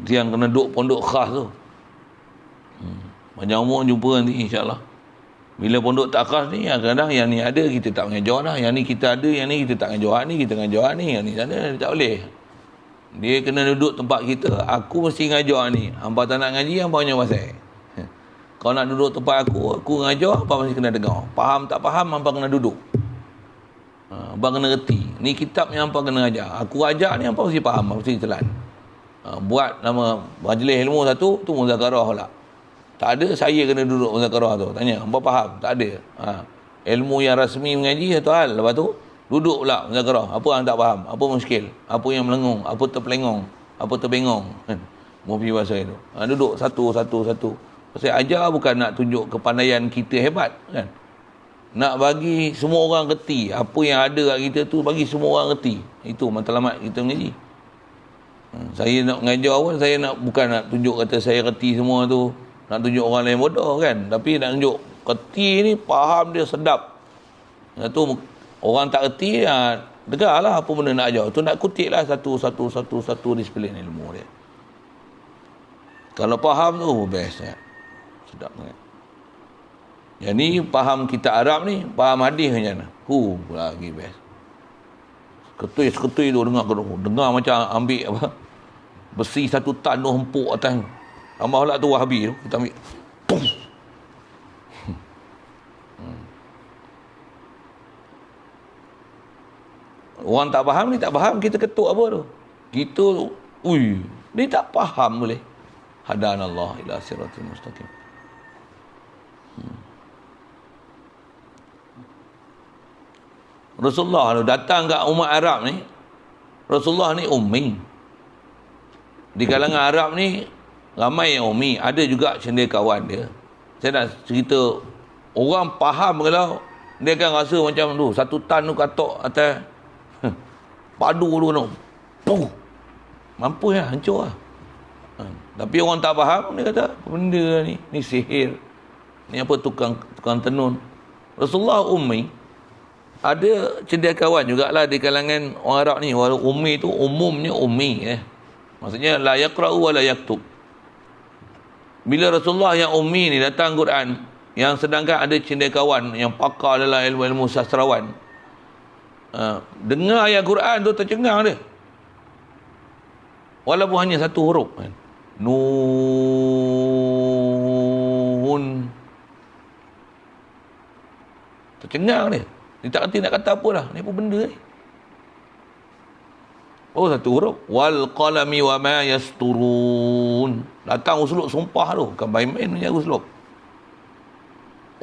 Yang kena duduk pondok khas tu. Panjang umur jumpa nanti insyaAllah. Bila pondok takraf ni, kadang yang ni ada kita tak mengajar lah. Yang ni kita ada, yang ni kita tak mengajar ni, kita mengajar ni, yang ni sana, tak boleh. Dia kena duduk tempat kita. Aku mesti ngajar ni. Hampa tak nak ngaji, hampa punya pasal. Kalau nak duduk tempat aku ngajar, hampa mesti kena dengar. Faham tak faham, hampa kena duduk. Hampa kena reti. Ni kitab yang hampa kena ajar. Aku ajar ni, hampa mesti faham, mesti telan. Buat nama majlis ilmu satu, tu muzakarah pula. Tak ada, saya kena duduk muzakarah tu. Tanya, hampa faham? Tak ada. Ilmu yang rasmi mengaji satu hal. Lepas tu, duduk pula muzakarah. Apa yang tak faham? Apa muskil? Apa yang melengung? Apa terpelengong? Apa terbengong? Mufi bahasa itu. Duduk satu. Saya ajar bukan nak tunjuk kepandaian kita hebat. Kan? Nak bagi semua orang reti. Apa yang ada kat kita tu, bagi semua orang reti. Itu matlamat kita mengaji. Saya nak mengajar pun, saya bukan nak tunjuk kata saya reti semua tu. Nak tunjuk orang lain bodoh kan. Tapi nak tunjuk reti ni, faham dia sedap. Itu orang tak reti, dengarlah apa benda nak ajar. Tu nak kutip lah satu disiplin ilmu dia. Kalau faham tu, best ya. Sedap sangat. Yang ni faham kitab Arab ni, faham hadis macam mana? Lagi best. Seketui tu dengar macam ambil apa? Besi 1 tan tu hempuk atas. Tambah pula tu Wahabi tu, kita ambil. Pum. Orang tak faham ni tak faham, kita ketuk apa tu? Kita dia tak faham boleh. Hadanallah ila siratal mustaqim. Rasulullah tu datang kat umat Arab ni. Rasulullah ni ummi. Di kalangan Arab ni ramai yang ummi, ada juga cendekiawan dia. Saya nak cerita, orang faham kalau dia akan rasa macam tu, 1 tan tu katok atas padu tu tu. Puh. Mampu ya, hancur lah. Tapi orang tak faham, dia kata, apa benda ni? Ni sihir. Ni apa tukang tenun. Rasulullah ummi. Ada cendekiawan jugalah di kalangan orang Arab ni. Walau ummi tu umumnya ummi. Maksudnya la yaqra'u wa la yaktub. Bila Rasulullah yang ummi ni datang Quran, yang sedangkan ada cendekiawan yang pakar dalam ilmu-ilmu sastrawan, dengar ayat Quran tu tercengang dia. Walaupun hanya 1 huruf kan. Nun. Tercengang dia. Dia tak kerti nak kata apa dah. Ni apa benda ni? 1 huruf. Wal qalami wa ma yasturun. Datang uslub sumpah tu. Bukan main-main punya uslub.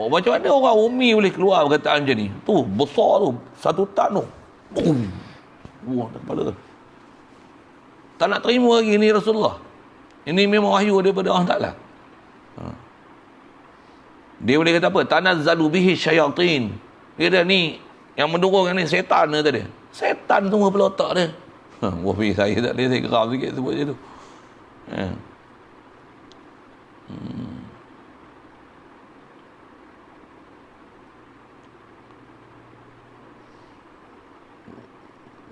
Macam mana orang ummi boleh keluar perkataan macam ni? Tu, besar tu. 1 tan tu. Wah, kepala. Tak nak terima lagi ni Rasulullah. Ini memang wahyu daripada Allah Ta'ala. Dia boleh kata apa? Tanazzalu bihi syayatin. Dia dah ni, yang mendorong ni setan dia tadi. Setan semua kepala otak dia. Wafi saya tak boleh, saya geram sikit sebut je tu.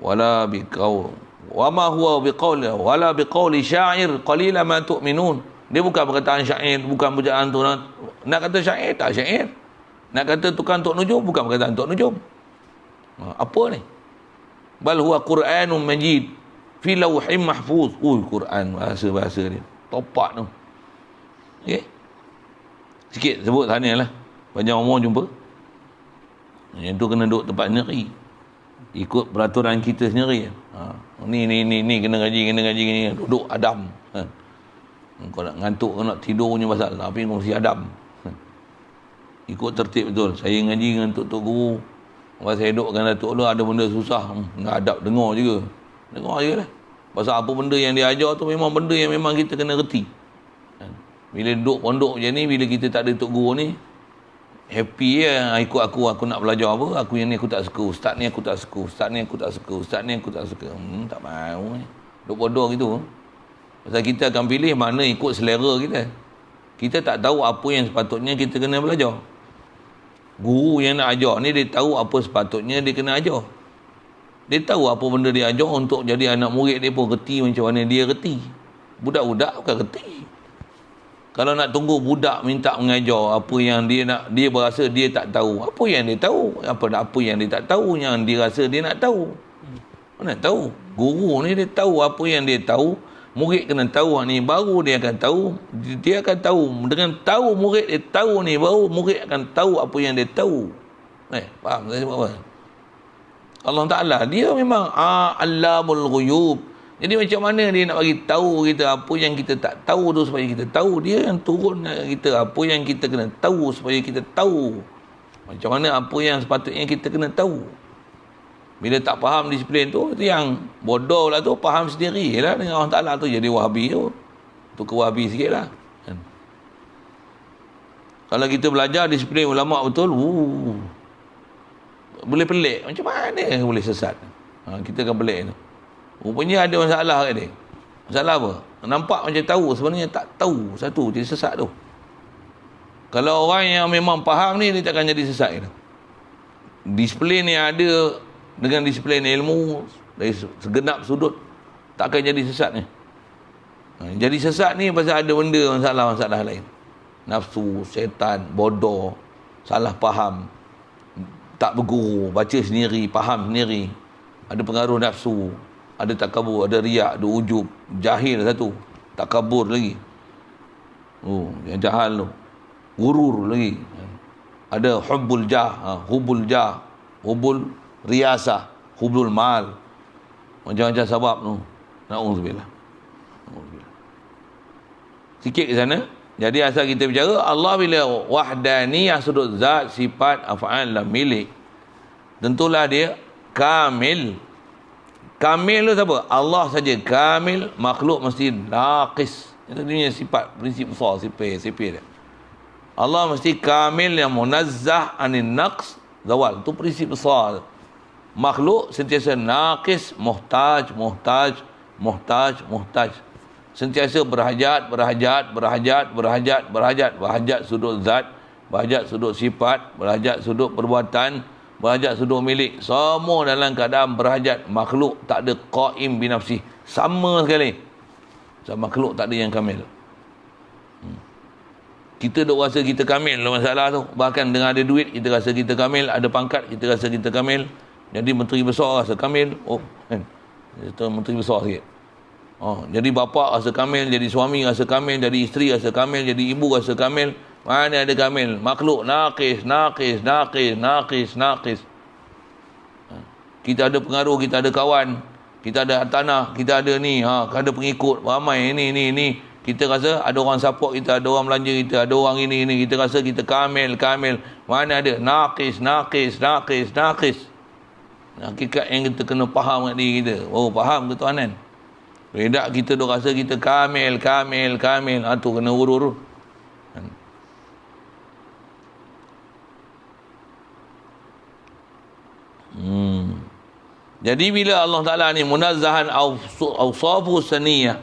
Wala biqaul. Wa ma huwa biqaul. Wala biqauli syair qalila ma tu'minun. Dia bukan perkataan syair, bukan bacaan tu. Nak kata syair, tak syair. Nak kata tukang tok nujum, bukan perkataan tok nujum. Apa ni? Bal huwa Qur'anun majid fi lawhim mahfuz. Quran, bahasa dia. Topak tu. Okey. Sikit sebut sana lah. Panjang umur jumpa. Yang tu kena duduk tempat sendiri. Ikut peraturan kita sendiri. Ni kena gaji ni. Duduk adam. Kau nak ngantuk, kau nak tidur punya pasal. Tapi kau mesti adam. Ikut tertib betul. Saya ngaji dengan tok guru. Kalau saya duduk dengan datuk tu, ada benda susah. Nak adab, dengar juga. Dengar je lah. Pasal apa benda yang dia ajar tu memang benda yang memang kita kena reti. Bila duduk pondok macam ni, bila kita tak ada tok guru ni, happy ya. Ikut aku nak belajar apa, aku yang ni aku tak suka. Ustaz ni aku tak suka. Ustaz ni aku tak suka. Ustaz ni aku tak suka. Tak mahu ni. Duduk pondok gitu. Pasal kita akan pilih mana ikut selera kita. Kita tak tahu apa yang sepatutnya kita kena belajar. Guru yang nak ajar ni, dia tahu apa sepatutnya dia kena ajar. Dia tahu apa benda dia ajar untuk jadi anak murid dia pun reti macam mana dia reti. Budak-budak bukan reti. Kalau nak tunggu budak minta mengajar apa yang dia nak, dia berasa dia tak tahu. Apa yang dia tahu? Apa yang dia tak tahu yang dia rasa dia nak tahu. Mana tahu? Guru ni dia tahu apa yang dia tahu. Murid kena tahu ni, baru dia akan tahu. Dia akan tahu. Dengan tahu murid dia tahu ni, baru murid akan tahu apa yang dia tahu. Faham saya sebab apa? Allah Ta'ala, dia memang Allamul Ghuyub. Jadi macam mana dia nak bagi tahu kita apa yang kita tak tahu tu supaya kita tahu. Dia yang turun kita apa yang kita kena tahu supaya kita tahu. Macam mana apa yang sepatutnya kita kena tahu. Bila tak faham disiplin tu, itu yang bodoh lah tu, faham sendiri lah dengan Allah Ta'ala tu. Jadi Wahabi tu. Tu ke Wahabi sikit lah. Kan? Kalau kita belajar disiplin ulama' betul, boleh pelik. Macam mana boleh sesat? Kita akan pelik tu. Rupanya ada masalah kat dia. Masalah apa? Nampak macam tahu, sebenarnya tak tahu. Satu, jadi sesat tu. Kalau orang yang memang faham ni, dia takkan jadi sesat gitu. Disiplin yang ada dengan disiplin ilmu dari segenap sudut tak akan jadi sesat ni. Jadi sesat ni pasal ada benda masalah-masalah lain. Nafsu, syaitan, bodoh, salah faham, tak berguru, baca sendiri, faham sendiri, ada pengaruh nafsu, ada takabur, ada riak, ada ujub, jahil satu, takabur lagi. Yang jahal tu, gurur lagi. Ada hubbul jah, hubbul riasah, hubbul mal. Macam-macam sebab tu. Na'udzubillah. Sikit ke sana. Jadi asal kita bicara Allah bila wahdaniyah sudut zat, sifat, af'al dan milik, tentulah dia kamil. Kamil tu siapa? Allah saja kamil, makhluk mesti naqis. Itu dia sifat, prinsip besar sifat dia. Allah mesti kamil yang munazzah anin naqs, zawal. Itu prinsip besar. Makhluk sentiasa naqis, muhtaj. Sentiasa berhajat, berhajat sudut zat, berhajat sudut sifat, berhajat sudut perbuatan, berhajat sudut milik. Semua dalam keadaan berhajat. Makhluk tak ada qaim binafsih. Sama sekali. So, makhluk tak ada yang kamil. Kita duk rasa kita kamil lah masalah tu. Bahkan dengan ada duit, kita rasa kita kamil. Ada pangkat, kita rasa kita kamil. Jadi menteri besar rasa kamil. Itu menteri besar sikit. Jadi bapa rasa kamil, jadi suami rasa kamil, jadi isteri rasa kamil, jadi ibu rasa kamil. Mana ada kamil? Makhluk naqis. Kita ada pengaruh, kita ada kawan, kita ada tanah, kita ada ni, ada pengikut ramai, ini. Kita rasa ada orang support kita, ada orang belanja kita, ada orang ini. Kita rasa kita kamil. Mana ada? Naqis. Hakikat yang kita kena faham kat diri kita. Faham ketuhanan. Tidak kita duk rasa kita kamil. Tu kena urur. Jadi bila Allah Ta'ala ni munazzahan awsafu saniyah,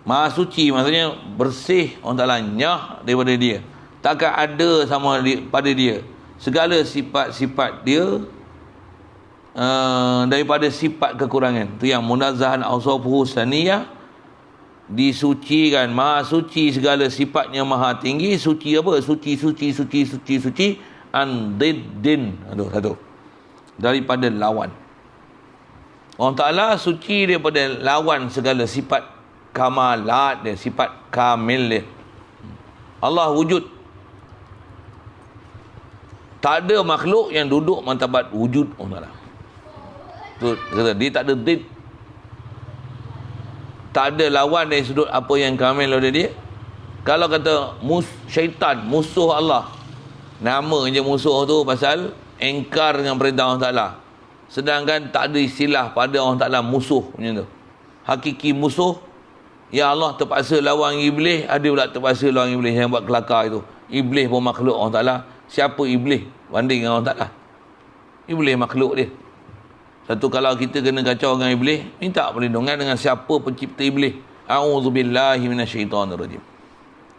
maha suci, maksudnya bersih, Allah Ta'ala nyah daripada dia. Takkan ada sama pada dia. Segala sifat-sifat dia daripada sifat kekurangan. Tu yang munazzahan awsafuhu saniyah, disucikan, maha suci, segala sifatnya maha tinggi. Suci apa? Suci an diddin. Satu daripada lawan. Allah Ta'ala suci daripada lawan segala sifat kamalat dia, sifat kamil dia. Allah wujud. Tak ada makhluk yang duduk martabat wujud Allah Ta'ala. Kata, dia tak ada did. Tak ada lawan dari sudut apa yang kamil oleh dia. Kalau kata syaitan, musuh Allah, nama je musuh tu pasal engkar dengan perintah Allah Ta'ala. Sedangkan tak ada istilah pada Allah Ta'ala musuh macam tu. Hakiki musuh, ya Allah terpaksa lawan iblis, ada pula terpaksa lawan iblis yang buat kelakar itu. Iblis pun makhluk Allah Ta'ala. Siapa iblis banding dengan Allah Ta'ala? Iblis makhluk dia. Satu, kalau kita kena kacau dengan iblis, minta perlindungan dengan siapa pencipta iblis. A'udzubillahi minasyaitanirrajim.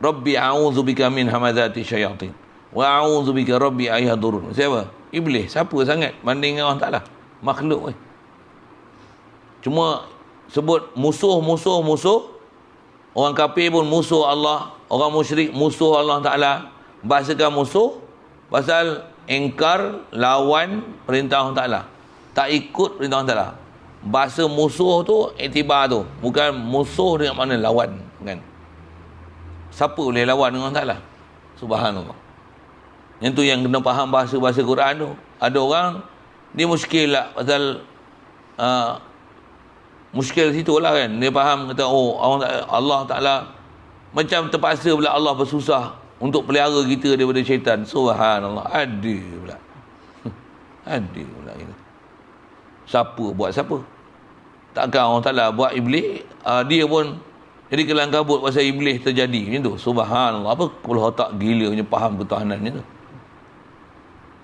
Rabbi a'udzubika min hamazati syayatin. Wa a'udzubika rabbi ayahdurun. Siapa? Iblis. Siapa sangat banding dengan Allah Ta'ala? Makhluk. Cuma sebut musuh. Orang kafir pun musuh Allah, orang musyrik musuh Allah Ta'ala. Bahasakan musuh pasal engkar, lawan perintah Allah Ta'ala, tak ikut perintah Allah Ta'ala. Bahasa musuh tu iktibar tu, bukan musuh dengan mana lawan, kan? Siapa boleh lawan dengan Allah Ta'ala? Subhanallah. Yang tu yang kena faham bahasa-bahasa Quran tu. Ada orang dia muskil lah pasal muskil situ lah, kan? Dia faham kata, oh Allah Ta'ala macam terpaksa pula Allah bersusah untuk pelihara kita daripada syaitan. Subhanallah. Adil pula. Adil pula kita. Siapa buat siapa? Takkan Allah Ta'ala buat iblis, dia pun jadi kelang kabut pasal iblis terjadi macam tu. Subhanallah. Apa kepala otak gila punya faham ketuhanannya tu.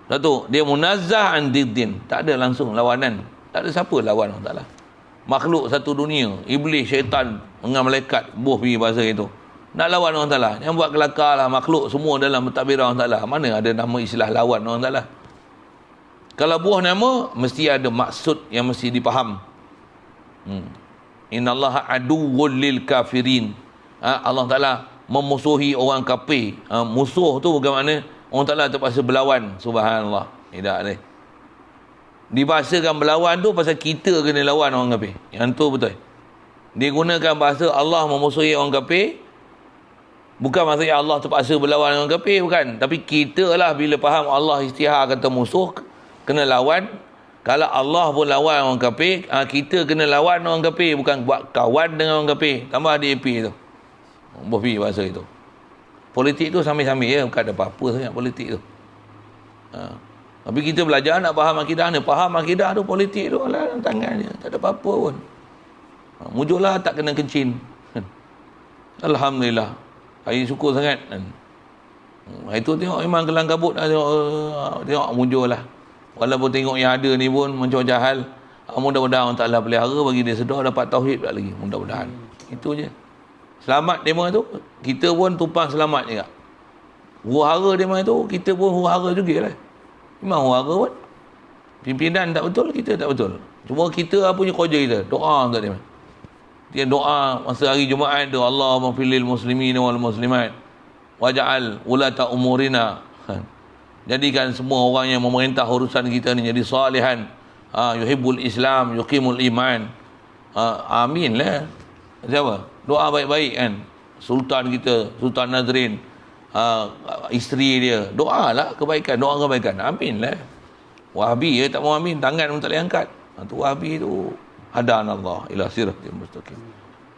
Satu, dia munazzah an diddin. Tak ada langsung lawanan. Tak ada siapa lawan Allah Ta'ala. Makhluk satu dunia, iblis, syaitan dengan malaikat, buh pergi bahasa itu. Nak lawan Allah Ta'ala. Yang buat kelakar lah makhluk semua dalam mentadbir Allah Ta'ala. Mana ada nama istilah lawan Allah Ta'ala? Kalau buah nama, mesti ada maksud yang mesti dipaham. Innallaha aduwwul lil kafirin. Allah Ta'ala memusuhi orang kafir. Musuh tu bukan makna Allah Ta'ala terpaksa berlawan. Subhanallah. Tidak ni. Dibahasakan berlawan tu pasal kita kena lawan orang kafir. Yang tu betul. Dia gunakan bahasa Allah memusuhi orang kafir. Bukan maksudnya Allah terpaksa berlawan dengan orang kafir, bukan. Tapi kita lah bila faham Allah istihar kata musuh, kena lawan. Kalau Allah pun lawan orang kafir, kita kena lawan orang kafir, bukan buat kawan dengan orang kafir. Tambah DAP tu. Bofi bahasa itu. Politik tu sambil-sambil ya, bukan ada apa-apa sangat politik tu. Tapi kita belajar nak faham akidah ni. Faham akidah tu, politik tu lah tangan dia. Tak ada apa-apa pun. Mujurlah tak kena kencing. Alhamdulillah. Hari syukur sangat. Itu tengok memang kelang kabut lah. Tengok mujur lah. Walaupun tengok yang ada ni pun macam jahal. Mudah-mudahan Allah Ta'ala pelihara bagi dia sedar dapat tauhid pula lagi. Mudah-mudahan. Itu je. Selamat dema tu. Kita pun tumpang selamat juga. Huru-hara dema tu, kita pun huru-hara juga lah. Memang huru-hara pun. Pimpinan tak betul, kita tak betul. Cuma kita apa je kerja kita. Doa untuk dia. Dia doa masa hari Jumaat tu, Allahumma filil muslimin wal muslimat waj'al ulata umurina. Jadikan semua orang yang memerintah urusan kita ni jadi salihan. Yuhibbul Islam, yuqimul iman. Amin lah. Siapa? Doa baik-baik kan. Sultan kita, Sultan Nazrin, isteri dia. Doa lah kebaikan, doa kebaikan. Amin lah. Wahabi tak mau amin, tangan pun tak boleh angkat. Tu Wahabi tu hadanallah ila siratil mustaqim.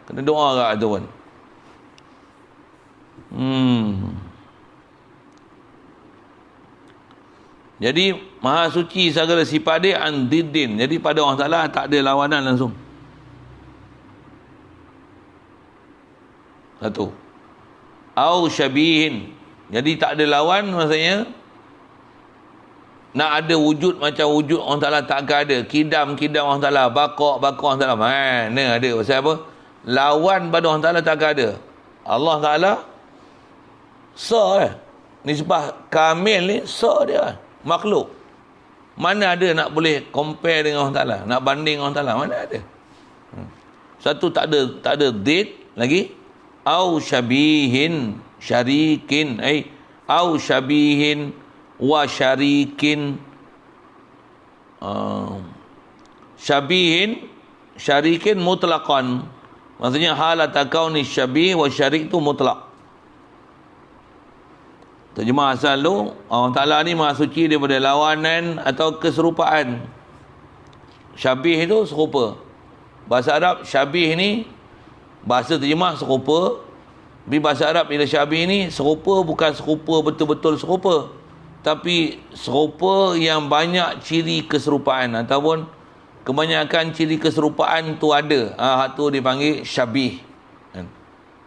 Kena doa kat tu pun. Jadi maha suci segala sifat dia andiddin. Jadi pada Allah Ta'ala tak ada lawanan langsung. Satu. Au syabihin. Jadi tak ada lawan, maksudnya nak ada wujud macam wujud Allah Ta'ala takkan ada. Kidam Allah Ta'ala, bakok Allah Ta'ala. Mana ada? Pasal apa? Lawan pada Allah Ta'ala takkan ada. Allah Ta'ala nisbah kamil ni dia. Makhluk. Mana ada nak boleh compare dengan Allah Ta'ala, nak banding Allah Ta'ala? Mana ada? Satu tak ada date lagi. Au syabihin syarikin, au syabihin wa syarikin. Syabihin syarikin mutlaqan, maksudnya halata kauni syabih wa syarik tu mutlak. Terjemah asal tu, Allah Ta'ala ni maha suci daripada lawanan atau keserupaan. Syabih itu serupa. Bahasa Arab syabih ni, bahasa terjemah serupa. Tapi bahasa Arab bila syabih ni, serupa bukan serupa betul-betul serupa. Tapi serupa yang banyak ciri keserupaan. Ataupun kebanyakan ciri keserupaan tu ada. Hak tu dipanggil syabih.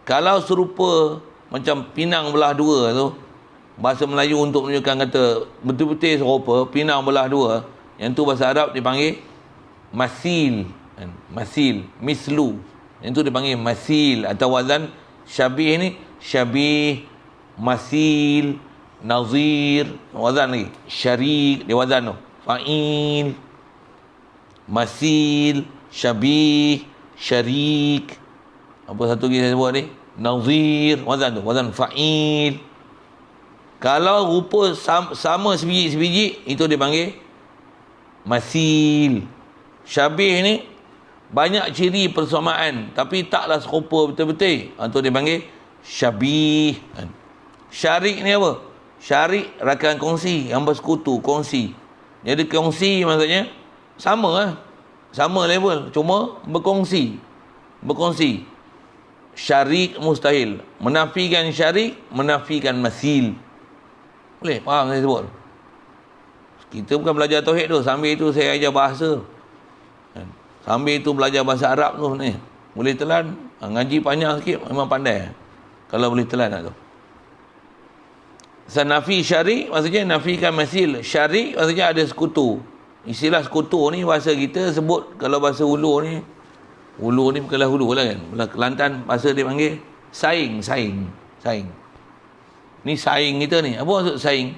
Kalau serupa macam pinang belah dua tu, bahasa Melayu untuk menunjukkan kata betul-betul serupa, pinang belah dua, yang tu bahasa Arab dipanggil masil. Masil, mislu. Yang tu dipanggil masil. Atau wazan syabih ni, syabih, masil, nazir, wazan lagi. Syarik, dia wazan tu. Fa'il, masil, syabih, syarik. Apa satu lagi saya sebut ni? Nazir, wazan tu, wazan fa'il. Kalau rupa sama sebiji-sebiji, itu dipanggil masil. Syabih ni banyak ciri persamaan tapi taklah serupa betul-betul. Itu dipanggil syabih. Syarik ni apa? Syarik rakan kongsi, yang bersekutu, kongsi. Jadi kongsi maksudnya sama lah. Sama level, cuma berkongsi. Berkongsi. Syarik mustahil. Menafikan syarik, menafikan masil. Boleh faham saya sebut? Kita bukan belajar tauhid tu, sambil itu saya ajar bahasa. Sambil itu belajar bahasa Arab tu ni. Boleh telan, ngaji panjang sikit memang pandai. Kalau boleh telan tu. Nafi syarik maksudnya nafikan masil. Syarik maksudnya ada sekutu. Istilah sekutu ni bahasa kita sebut, kalau bahasa Ulu ni bukanlah Hulu lah kan. Kelantan bahasa dia panggil saing. Ni saing kita ni. Apa maksud saing?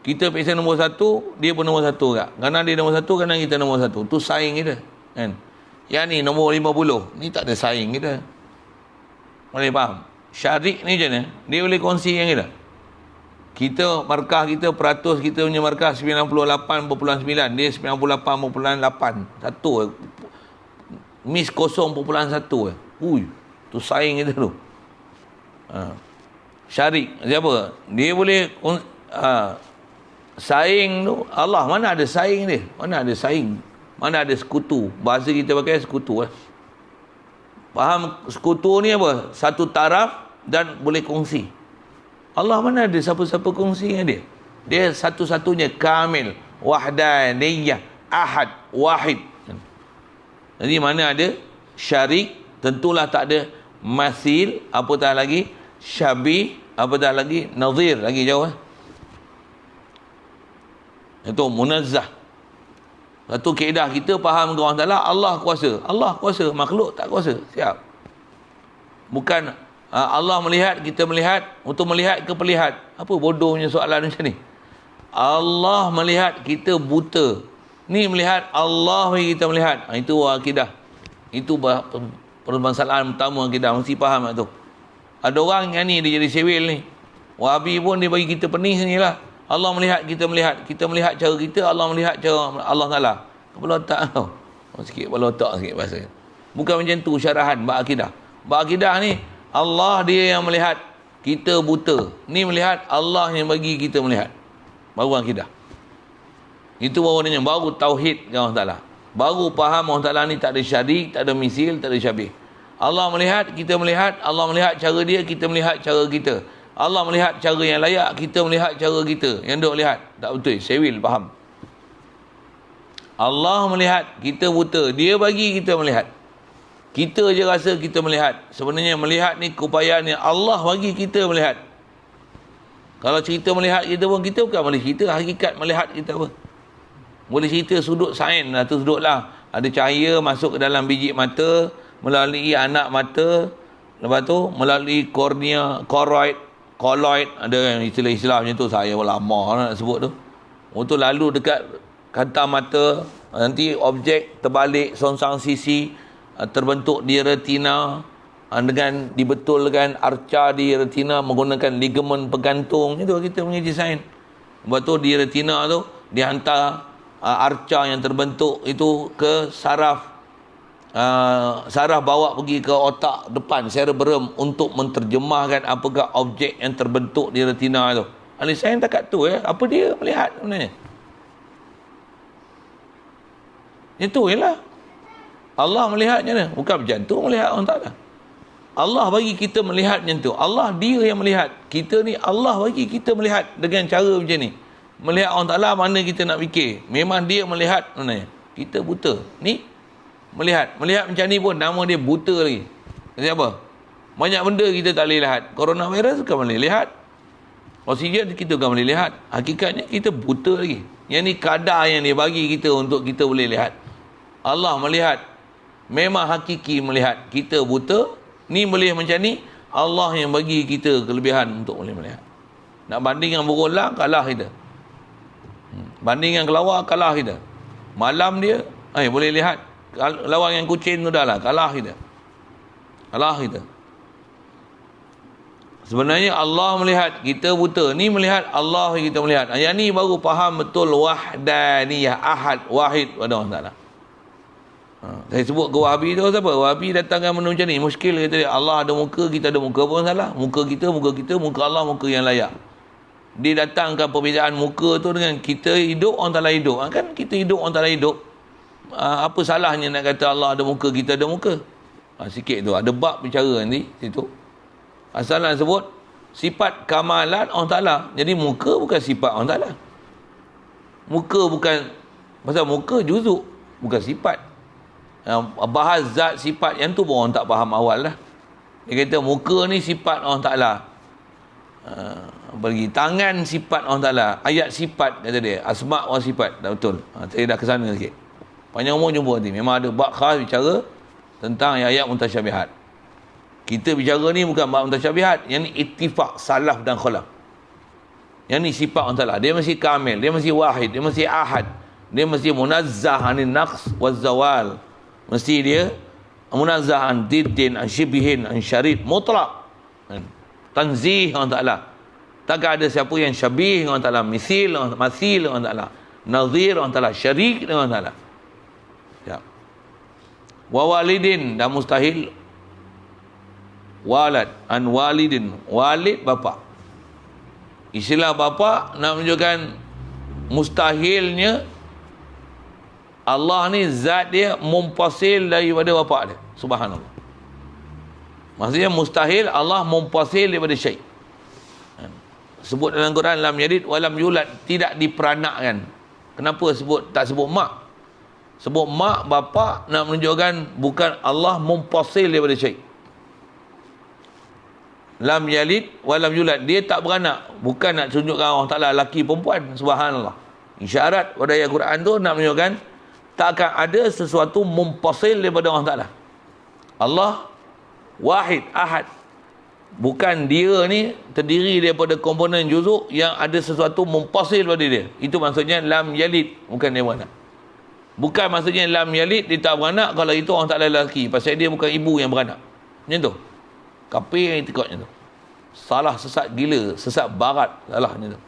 Kita pesen nombor 1, dia pun nombor 1 kak. Kerana dia nombor 1, kerana kita nombor 1. Tu saing kita. Kan? Yang ni nombor 50. Ni tak ada saing kita. Boleh faham? Syarik ni macam mana? Dia boleh kongsi yang kita. Kita, markah kita, peratus kita punya markah 98.9. Dia 98.8. Satu. Miss 0.1. Ui. Tu saing kita tu. Syarik. Siapa? Dia boleh saing tu. Allah, mana ada saing dia? Mana ada saing? Mana ada sekutu? Bahasa kita pakai sekutu. Faham sekutu ni apa? Satu taraf dan boleh kongsi. Allah mana ada siapa-siapa kongsi dengan dia? Dia satu-satunya kamil, wahdaniyah, ahad, wahid. Jadi mana ada syarik, tentulah tak ada masil, apatah lagi syabih, apatah lagi nazir, lagi jauh. Itu munazzah. Satu kaedah kita faham dengan Allah Ta'ala, Allah kuasa. Allah kuasa, makhluk tak kuasa. Siap. Bukan Allah melihat, kita melihat, untuk melihat ke perlihat. Apa bodohnya soalan macam ni? Allah melihat, kita buta. Ni melihat, Allah kita melihat. Itu akidah. Itu permasalahan pertama akidah. Mesti faham tu. Ada orang yang ni, dia jadi sewil ni. Wahabi pun dia bagi kita pening sini lah. Allah melihat, kita melihat. Kita melihat cara kita, Allah melihat cara Allah Ta'ala. Kepala otak tau. Sikit kepala otak sikit bahasa. Bukan macam tu syarahan bab akidah. Bab akidah ni, Allah dia yang melihat, kita buta. Ni melihat, Allah yang bagi kita melihat. Baru akidah. Itu baru dia, baru tauhid dengan Allah Ta'ala. Baru faham Allah Ta'ala ni tak ada syarik, tak ada misil, tak ada syabih. Allah melihat, kita melihat. Allah melihat cara dia, kita melihat cara kita. Allah melihat cara yang layak, kita melihat cara kita. Yang duk lihat. Tak betul. Sewil, faham. Allah melihat, kita buta. Dia bagi kita melihat. Kita je rasa kita melihat. Sebenarnya melihat ni keupayaan yang Allah bagi kita melihat. Kalau cerita melihat kita pun, kita bukan boleh cerita hakikat melihat kita apa. Boleh cerita sudut sains lah, tu sudut lah. Ada cahaya masuk ke dalam biji mata, melalui anak mata, lepas tu melalui kornea, koloid, ada istilah-istilah macam tu, saya lama nak sebut tu. Untuk lalu dekat kanta mata, nanti objek terbalik songsang sisi, terbentuk di retina, dengan dibetulkan arca di retina menggunakan ligamen pegantung. Itu kita punya desain. Lepas tu di retina tu dihantar arca yang terbentuk itu ke saraf, saraf bawa pergi ke otak depan, cerebrum, untuk menterjemahkan apakah objek yang terbentuk di retina tu. Ahli sains takat tu apa dia melihat sebenarnya. Itu ialah Allah melihat macam mana? Bukan macam tu melihat orang Ta'ala. Allah bagi kita melihat macam tu. Allah dia yang melihat. Kita ni Allah bagi kita melihat dengan cara macam ni. Melihat orang Ta'ala mana kita nak fikir. Memang dia melihat sebenarnya. Kita buta. Ni melihat. Melihat macam ni pun nama dia buta lagi. Siapa? Banyak benda kita tak boleh lihat. Coronavirus bukan boleh lihat. Oksigen kita bukan boleh lihat. Hakikatnya kita buta lagi. Yang ni kadar yang dia bagi kita untuk kita boleh lihat. Allah melihat. Memang hakiki melihat. Kita buta. Ni boleh macam ni. Allah yang bagi kita kelebihan untuk boleh melihat. Nak banding dengan berulang, kalah kita. Banding dengan kelawar, kalah kita. Malam dia, boleh lihat. Lawan yang kucing tu dah lah, kalah kita. Kalah kita. Sebenarnya Allah melihat, kita buta. Ni melihat, Allah kita melihat. Yang ni baru faham betul wahdaniyah, ahad, wahid pada Allah Ta'ala. Saya sebut ke Wahabi tu siapa? Wahabi datangkan benda macam ni. Muskil kata dia, Allah ada muka, kita ada muka pun salah. Muka kita, muka Allah, muka yang layak. Dia datangkan perbezaan muka tu dengan kita hidup, orang Ta'ala hidup. Kan kita hidup, orang Ta'ala hidup. Apa salahnya nak kata Allah ada muka, kita ada muka? Sikit tu. Ada bab bicara nanti situ. Asal nak sebut sifat kamalan Allah Ta'ala. Jadi muka bukan sifat Allah Ta'ala. Muka bukan, pasal muka juzuk, bukan sifat. Bahas zat sifat yang tu pun orang tak faham awal lah. Dia kata muka ni sifat Allah Ta'ala. Bagi tangan sifat Allah Ta'ala. Ayat sifat kata dia. Asma' wa sifat. Dah betul. Saya dah kesana sikit. Panjang umur jumpa nanti. Memang ada bab khas bicara tentang ayat mutasyabihat. Kita bicara ni bukan bab mutasyabihat. Yang ni ittifaq salaf dan khalaf. Yang ni sifat Allah Ta'ala. Dia mesti kamil, dia mesti wahid, dia mesti ahad, dia mesti munazzah anin naqs waz zawal. Mesti dia munazzah an diddin, an shibihin, an syarid, mutlak. Tanzih Allah Ta'ala. Takkan ada siapa yang syabih dengan Allah Ta'ala, misil dengan Allah Ta'ala, nazir Allah Ta'ala, syarik dengan Allah Ta'ala. Ya. Wa walidin, dan mustahil walad, an walidin, walid bapa. Istilah bapa nak menunjukkan mustahilnya Allah ni zat dia mumpasil daripada bapa dia. Subhanallah. Maksudnya mustahil Allah mumpasil daripada syai'. Sebut dalam Quran lam yalid wa lam yulad, tidak diperanakkan. Kenapa tak sebut mak? Sebut mak, bapa nak menunjukkan bukan Allah mumpasil daripada syai'. Lam yalid wa lam yulad, dia tak beranak, bukan nak tunjukkan Allah Ta'ala laki perempuan. Subhanallah. Isyarat pada ayat Quran tu nak menunjukkan tak akan ada sesuatu mumpasil daripada Allah Ta'ala. Allah wahid, ahad. Bukan dia ni terdiri daripada komponen juzuk yang ada sesuatu mumpasil pada dia. Itu maksudnya lam yalid, bukan dia beranak. Bukan maksudnya lam yalid, dia tak beranak kalau itu Allah Ta'ala lelaki, pasal dia bukan ibu yang beranak. Macam tu. Kafir itikadnya tu. Salah, sesat gila, sesat barat, salahnya tu.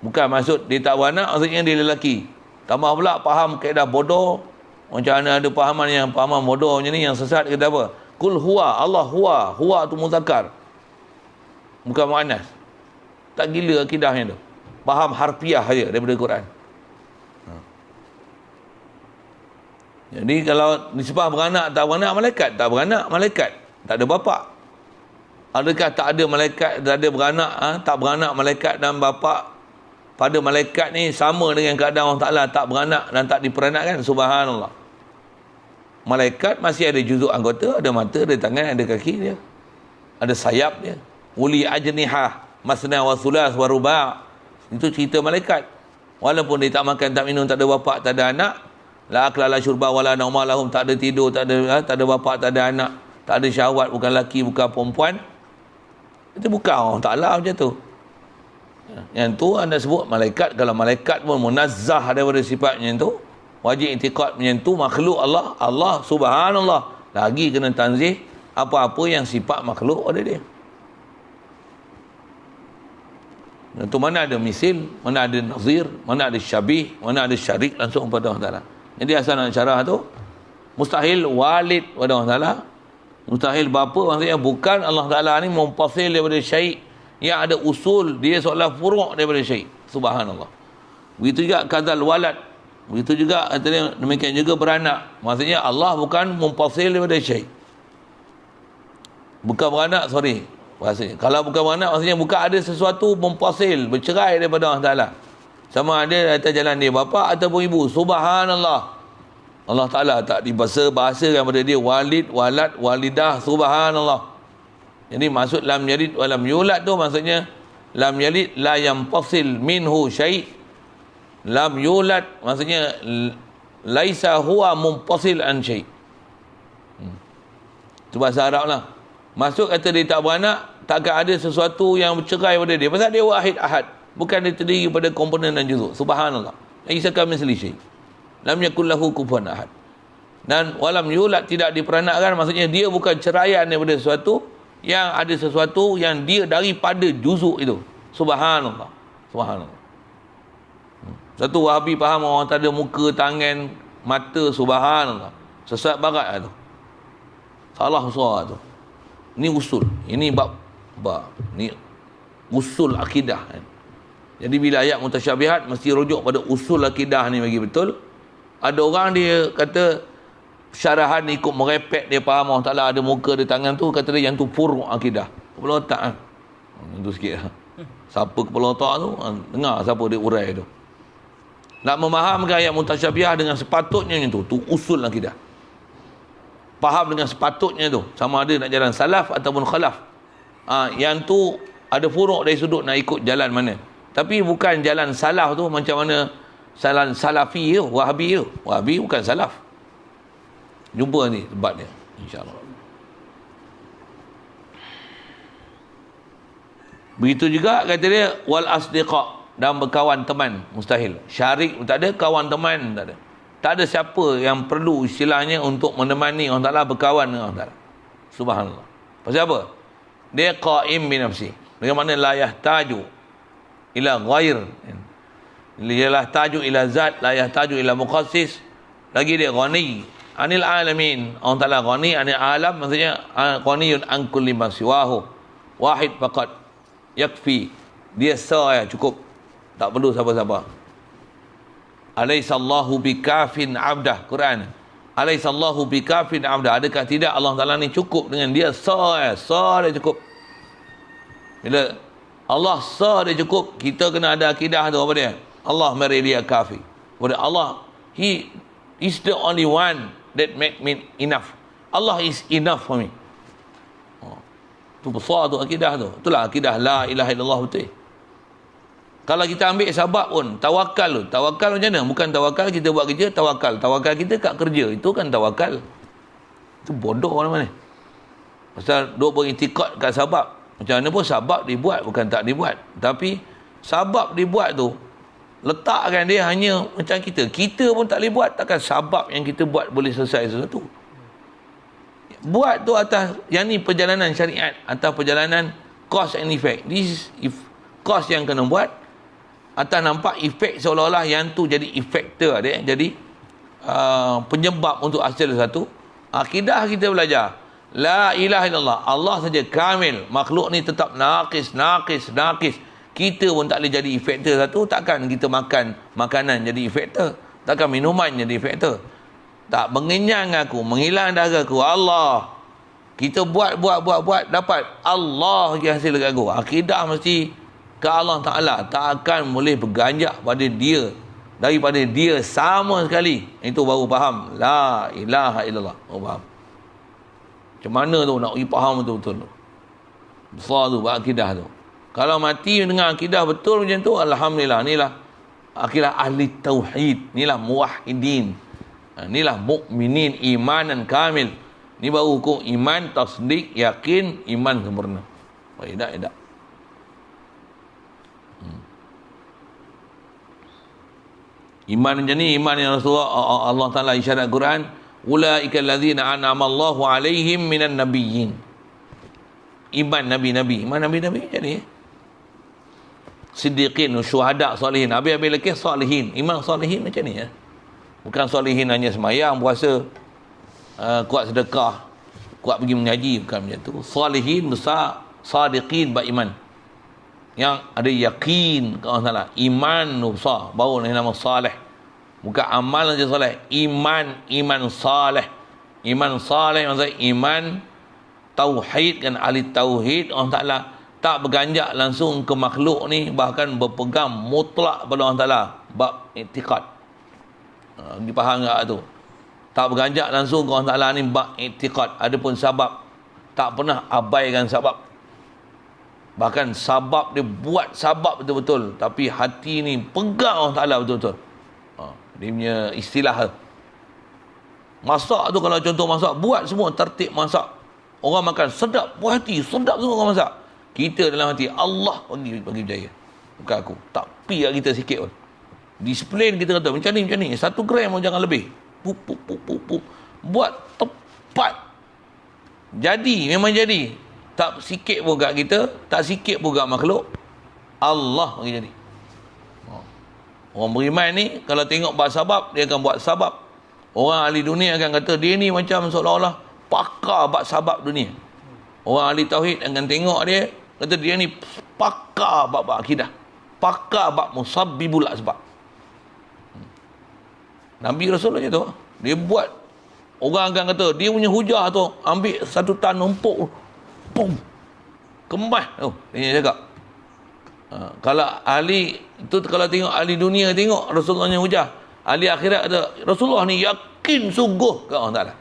Bukan maksud dia tak beranak, maksudnya dia lelaki. Tambah pula faham kaedah bodoh. Macam mana ada pahaman bodoh macam ni, yang sesat kata apa? Kul huwa, Allah huwa. Huwa tu muzakkar, bukan muannas. Tak gila akidahnya tu. Faham harfiah saja daripada Quran. Jadi kalau nisbah beranak tak beranak, malaikat tak beranak, malaikat tak ada bapa. Adakah tak ada malaikat, tak ada beranak, tak beranak malaikat dan bapa pada malaikat ni sama dengan keadaan Allah Ta'ala tak beranak dan tak diperanakkan? Subhanallah. Malaikat masih ada juzuk anggota, ada mata, ada tangan, ada kaki dia, ada sayap dia. Uli ajnihah masna wa thulas wa ruba'. Itu cerita malaikat. Walaupun dia tak makan, tak minum, tak ada bapa, tak ada anak, la akla la syurba wala nauma lahum, tak ada tidur, tak ada bapa, tak ada anak, tak ada syahwat, bukan laki, bukan perempuan. Itu bukan Allah Ta'ala macam tu. Yang tu anda sebut malaikat. Kalau malaikat pun munazzah daripada sifat macam tu, wajib i'tiqad macam tu makhluk Allah. Allah subhanallah, lagi kena tanzih apa-apa yang sifat makhluk ada dia. Itu mana ada misil, mana ada nazir, mana ada syabih, mana ada syarik langsung pada Allah Ta'ala. Jadi asal nak syarah tu, mustahil walid pada Allah Ta'ala, mustahil bapa, maksudnya bukan Allah Ta'ala ni mumpasil daripada syai' yang ada usul, dia seolah furu' daripada syai'. Subhanallah. Begitu juga kadzal walad, begitu juga demikian juga beranak, maksudnya Allah bukan mumpasil daripada syai'. Bukan beranak, sorry bahasanya. Kalau bukan beranak, maksudnya bukan ada sesuatu mumpasil, bercerai daripada Allah Ta'ala. Sama ada atas jalan dia bapa ataupun ibu. Subhanallah. Allah Ta'ala tak dibahasakan pada dia walid, walad, walidah. Subhanallah. Jadi maksud lam yalid wa lam yulad tu maksudnya lam yalid la yanfasil minhu syai'. Lam yulad maksudnya laisa huwa munfasil an syai'. Itu bahasa Arab lah. Maksud kata dia tak beranak, takkan ada sesuatu yang bercerai pada dia. Pasal dia wahid ahad. Bukan dia terdiri pada komponen dan juzuk. Subhanallah. Laisa kamitslihi syai'. Lam yakul lahu kufuwan ahad. Dan walam yulad, tidak diperanakkan, maksudnya dia bukan ceraian daripada sesuatu yang ada sesuatu yang dia daripada juzuk itu. Subhanallah. Subhanallah. Satu Wahabi faham orang tak ada muka, tangan, mata, subhanallah. Sesat barat lah tu. Salah besar tu. Ni usul. Ini bab ni usul akidah kan. Jadi bila ayat mutasyabihat mesti rujuk pada usul akidah ni bagi betul. Ada orang dia kata syarahan ikut merepek, dia faham Allah Ta'ala ada muka, ada tangan tu, kata dia yang tu furu' akidah. Kepala otak kan. Itu sikit lah. Siapa kepala otak tu, dengar siapa dia urai tu. Nak memahamkan ayat mutasyabihat dengan sepatutnya tu usul akidah. Faham dengan sepatutnya tu, sama ada nak jalan salaf ataupun khalaf. Yang tu ada furuk dari sudut nak ikut jalan mana. Tapi bukan jalan salaf tu macam mana jalan salafi tu, wahabi tu. Wahabi bukan salaf. Jumpa ni debat dia, insya-Allah. Begitu juga kata dia wal asdiqa, dan berkawan teman mustahil. Syarik tak ada, kawan teman tak ada. Tak ada siapa yang perlu istilahnya untuk menemani Allah Ta'ala, berkawan dengan Allah Ta'ala. Subhanallah. Pasal apa? Dia qaim bi nafsi. Bagaimana la yahtaju ila ghair. Dia la yahtaju ila zat, la yahtaju ila mukhassis. Lagi dia ghani anil alamin. Allah Ta'ala ghani anil alam, maksudnya ghaniyun an kulli ma siwahu. Wahid faqat yakfi. Dia saya cukup. Tak perlu siapa-siapa. Alaihissallahu bikafin abdah. Quran. Alaihissallahu bikafin abdah. Adakah tidak Allah Ta'ala ni cukup dengan dia? Dia cukup. Bila Allah dia cukup, kita kena ada akidah tu apa dia? Allah mari dia kafi. Kepada Allah, He is the only one that make me enough. Allah is enough for me. Tu besar tu akidah tu. Itulah akidah la ilaha illallah betul. Kalau kita ambil sabab pun, tawakal tu. Tawakal macam mana? Bukan tawakal kita buat kerja, tawakal. Tawakal kita kat kerja. Itu kan tawakal. Itu bodoh orang mana. Pasal duk beriktikad kat sabab. Macam mana pun sabab dibuat, bukan tak dibuat. Tapi sabab dibuat tu, letakkan dia hanya macam kita. Kita pun tak boleh buat. Takkan sabab yang kita buat boleh selesai sesuatu. Buat tu atas, yang ni perjalanan syariat. Atas perjalanan cause and effect. This is cause yang kena buat. Atas nampak efek seolah-olah yang tu jadi efektor dia, jadi penyebab untuk hasil satu. Akidah kita belajar la ilaha illallah, Allah saja kamil, makhluk ni tetap naqis. Kita pun tak boleh jadi efektor satu. Takkan kita makan makanan jadi efektor, takkan minuman jadi efektor. Tak mengenyang aku, menghilang dahaga aku, Allah. Kita buat dapat Allah je hasil dekat aku. Akidah mesti ke Allah Ta'ala, tak akan boleh berganjak pada dia, daripada dia sama sekali. Itu baru faham la ilaha illallah. Baru faham macam mana tu nak pergi faham betul-betul tu. Besar tu akidah tu. Kalau mati dengan akidah betul macam tu, alhamdulillah. Inilah akidah ahli tauhid, inilah muwahhidin, inilah mukminin imanan kamil. Ni baru hukum iman, tasdik, yakin, iman sempurna. Tak. Iman macam ni, iman yang Rasulullah Allah Ta'ala isyarat Quran, ulaika allazina an'ama Allahu alaihim minan nabiyyin. Iman nabi-nabi. Iman nabi-nabi macam ni. Siddiqin, syuhada, salihin. Habis-habis lagi salihin. Iman salihin macam ni ya. Bukan salihin hanya semayang, puasa, kuat sedekah, kuat pergi mengaji, bukan macam tu. Salihin besar, sadiqin beriman, yang ada yakin ke Allah Ta'ala. Iman besar, baru nama salih. Bukan amal saja salih. Iman salih. Iman salih maksudnya iman tauhid, kan ahli tauhid. Allah Ta'ala tak berganjak langsung ke makhluk ni, bahkan berpegang mutlak pada Allah Ta'ala. Bab i'tiqad. Dipaham tak tu? Tak berganjak langsung ke Allah Ta'ala ni bab i'tiqad. Adapun sabab, tak pernah abaikan sabab. Bahkan sabab dia buat sabab betul-betul, tapi hati ni pegang Allah Ta'ala betul-betul. Dia punya istilah. Masak tu, kalau contoh masak, buat semua tertib masak. Orang makan sedap, puas hati, sedap semua orang masak. Kita dalam hati, Allah bagi berjaya. Bukan aku. Tak pi kita sikit pun. Disiplin kita kata, macam ni. 1 gram pun jangan lebih. Pup. Buat tepat. Jadi, memang jadi. Tak sikit pun kat kita, tak sikit pun kat makhluk Allah bagi jadi. Orang beriman ni kalau tengok buat sabab, dia akan buat sabab. Orang ahli dunia akan kata dia ni macam seolah-olah pakar buat sabab dunia. Orang ahli tauhid akan tengok dia, kata dia ni pakar buat akidah, pakar buat musabbibul asbab. Nabi Rasul macam tu, dia buat. Orang akan kata dia punya hujah tu ambil satu tan numpuk, pum, kemas tu, dia cakap. Kalau ahli itu, kalau tengok ahli dunia tengok Rasulullah nya hujah, ahli akhirat kata Rasulullah ni yakin sungguh ke Allah Taala.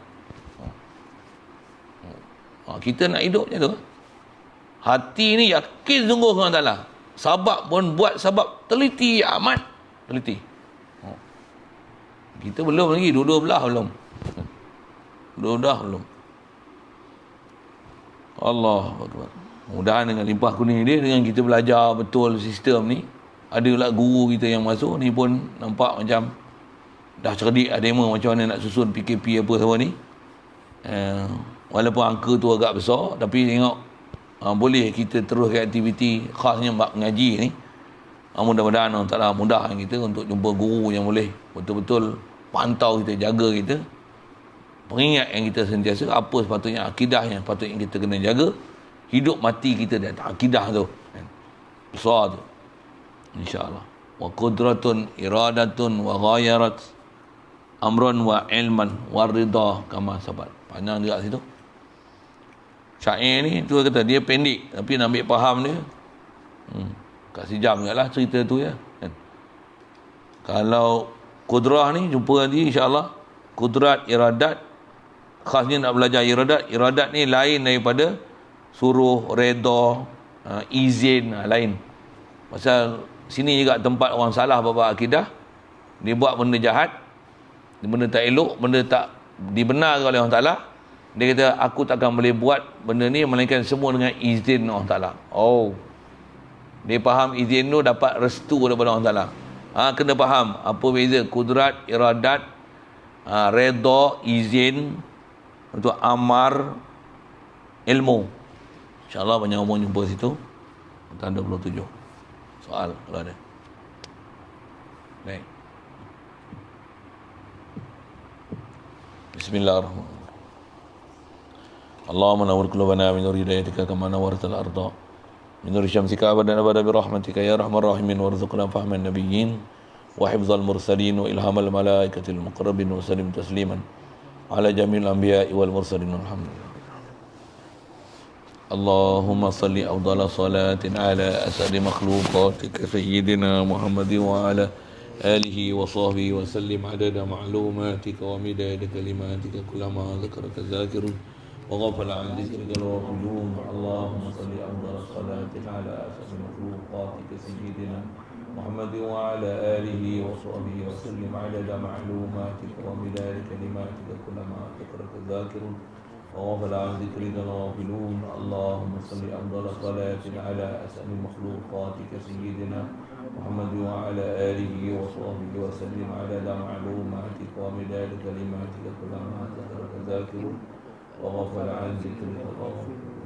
Kita nak hidup macam tu. Hati ni yakin sungguh ke Allah Taala. Sabab pun buat sabab teliti amat, teliti. Kita belum lagi, dua-dua belah belum. Dua-dua belum. Allah Akbar. Mudah-mudahan dengan limpah kuning dia, dengan kita belajar betul sistem ni, ada pula guru kita yang masuk ni pun nampak macam dah cerdik, ada demo macam mana nak susun PKP apa semua ni. Walaupun angka tu agak besar, tapi tengok boleh kita teruskan aktiviti khasnya bab ngaji ni. Mudah-mudahan Allah Ta'ala mudahkan kita untuk jumpa guru yang boleh betul-betul pantau kita, jaga kita, peringat yang kita sentiasa apa sepatutnya akidah yang patutnya kita kena jaga. Hidup mati kita di atas akidah tu, besar tu, insyaAllah. Wa qudratun iradatun wa ghayarat amrun wa ilman wa ridha kama sabat. Panjang juga situ syair ni. Tu kata dia pendek tapi nak ambil faham dia, kat sejam juga lah cerita tu ya kan? Kalau kudrah ni jumpa nanti insyaAllah. Kudrat, iradat, khasnya nak belajar iradat. Iradat ni lain daripada suruh, reda, izin, lain. Pasal sini juga tempat orang salah bab akidah. Dia buat benda jahat, benda tak elok, benda tak dibenarkan oleh Allah Ta'ala. Dia kata aku takkan boleh buat benda ni melainkan semua dengan izin Allah Ta'ala. Dia faham izin tu dapat restu daripada Allah Ta'ala. Kena faham apa beza kudrat, iradat, reda, izin, untuk amar, ilmu. InsyaAllah banyak orang jumpa situ. Tanda 27 soal kalau ada. Baik. Bismillahirrahmanirrahim. Allahumma nawwir qulubana min nur hidayatika kama nawwartal arda min nur syamsika abadan abada bi rahmatika ya arhamar rahimin warzuqna fahman nabiyyin wa hifdzal mursalin wa ilhamal malaikatil muqarrabin wa sallim tasliman ala jamil anbiya'i wal mursalin alhamdulillah. Allahumma salli afdala salatin ala asadi makhluqatika sayyidina Muhammadin wa ala alihi wa sahbihi wa sallim adada ma'lumatika wa midada kalimatika kullama zakaraka zakirun wa ghafala an dhikrika al-ghafilun. Allahumma salli afdala salatin ala asadi makhluqatika sayyidina Muhammadin wa ala alihi wa sahbihi wa sallim adada ma'lumatika wa midada kalimatika kullama zakaraka zakirun وغفل عن ذكرك الغافلون. اللهم صل أفضل صلاة على أسأل مخلوقاتك سيدنا محمد وعلى آله وصحبه وسلم عدد معلوماتك ومداد كلماتك كلما ذكرك ذاكر وغفل عن ذكرك الغافلون.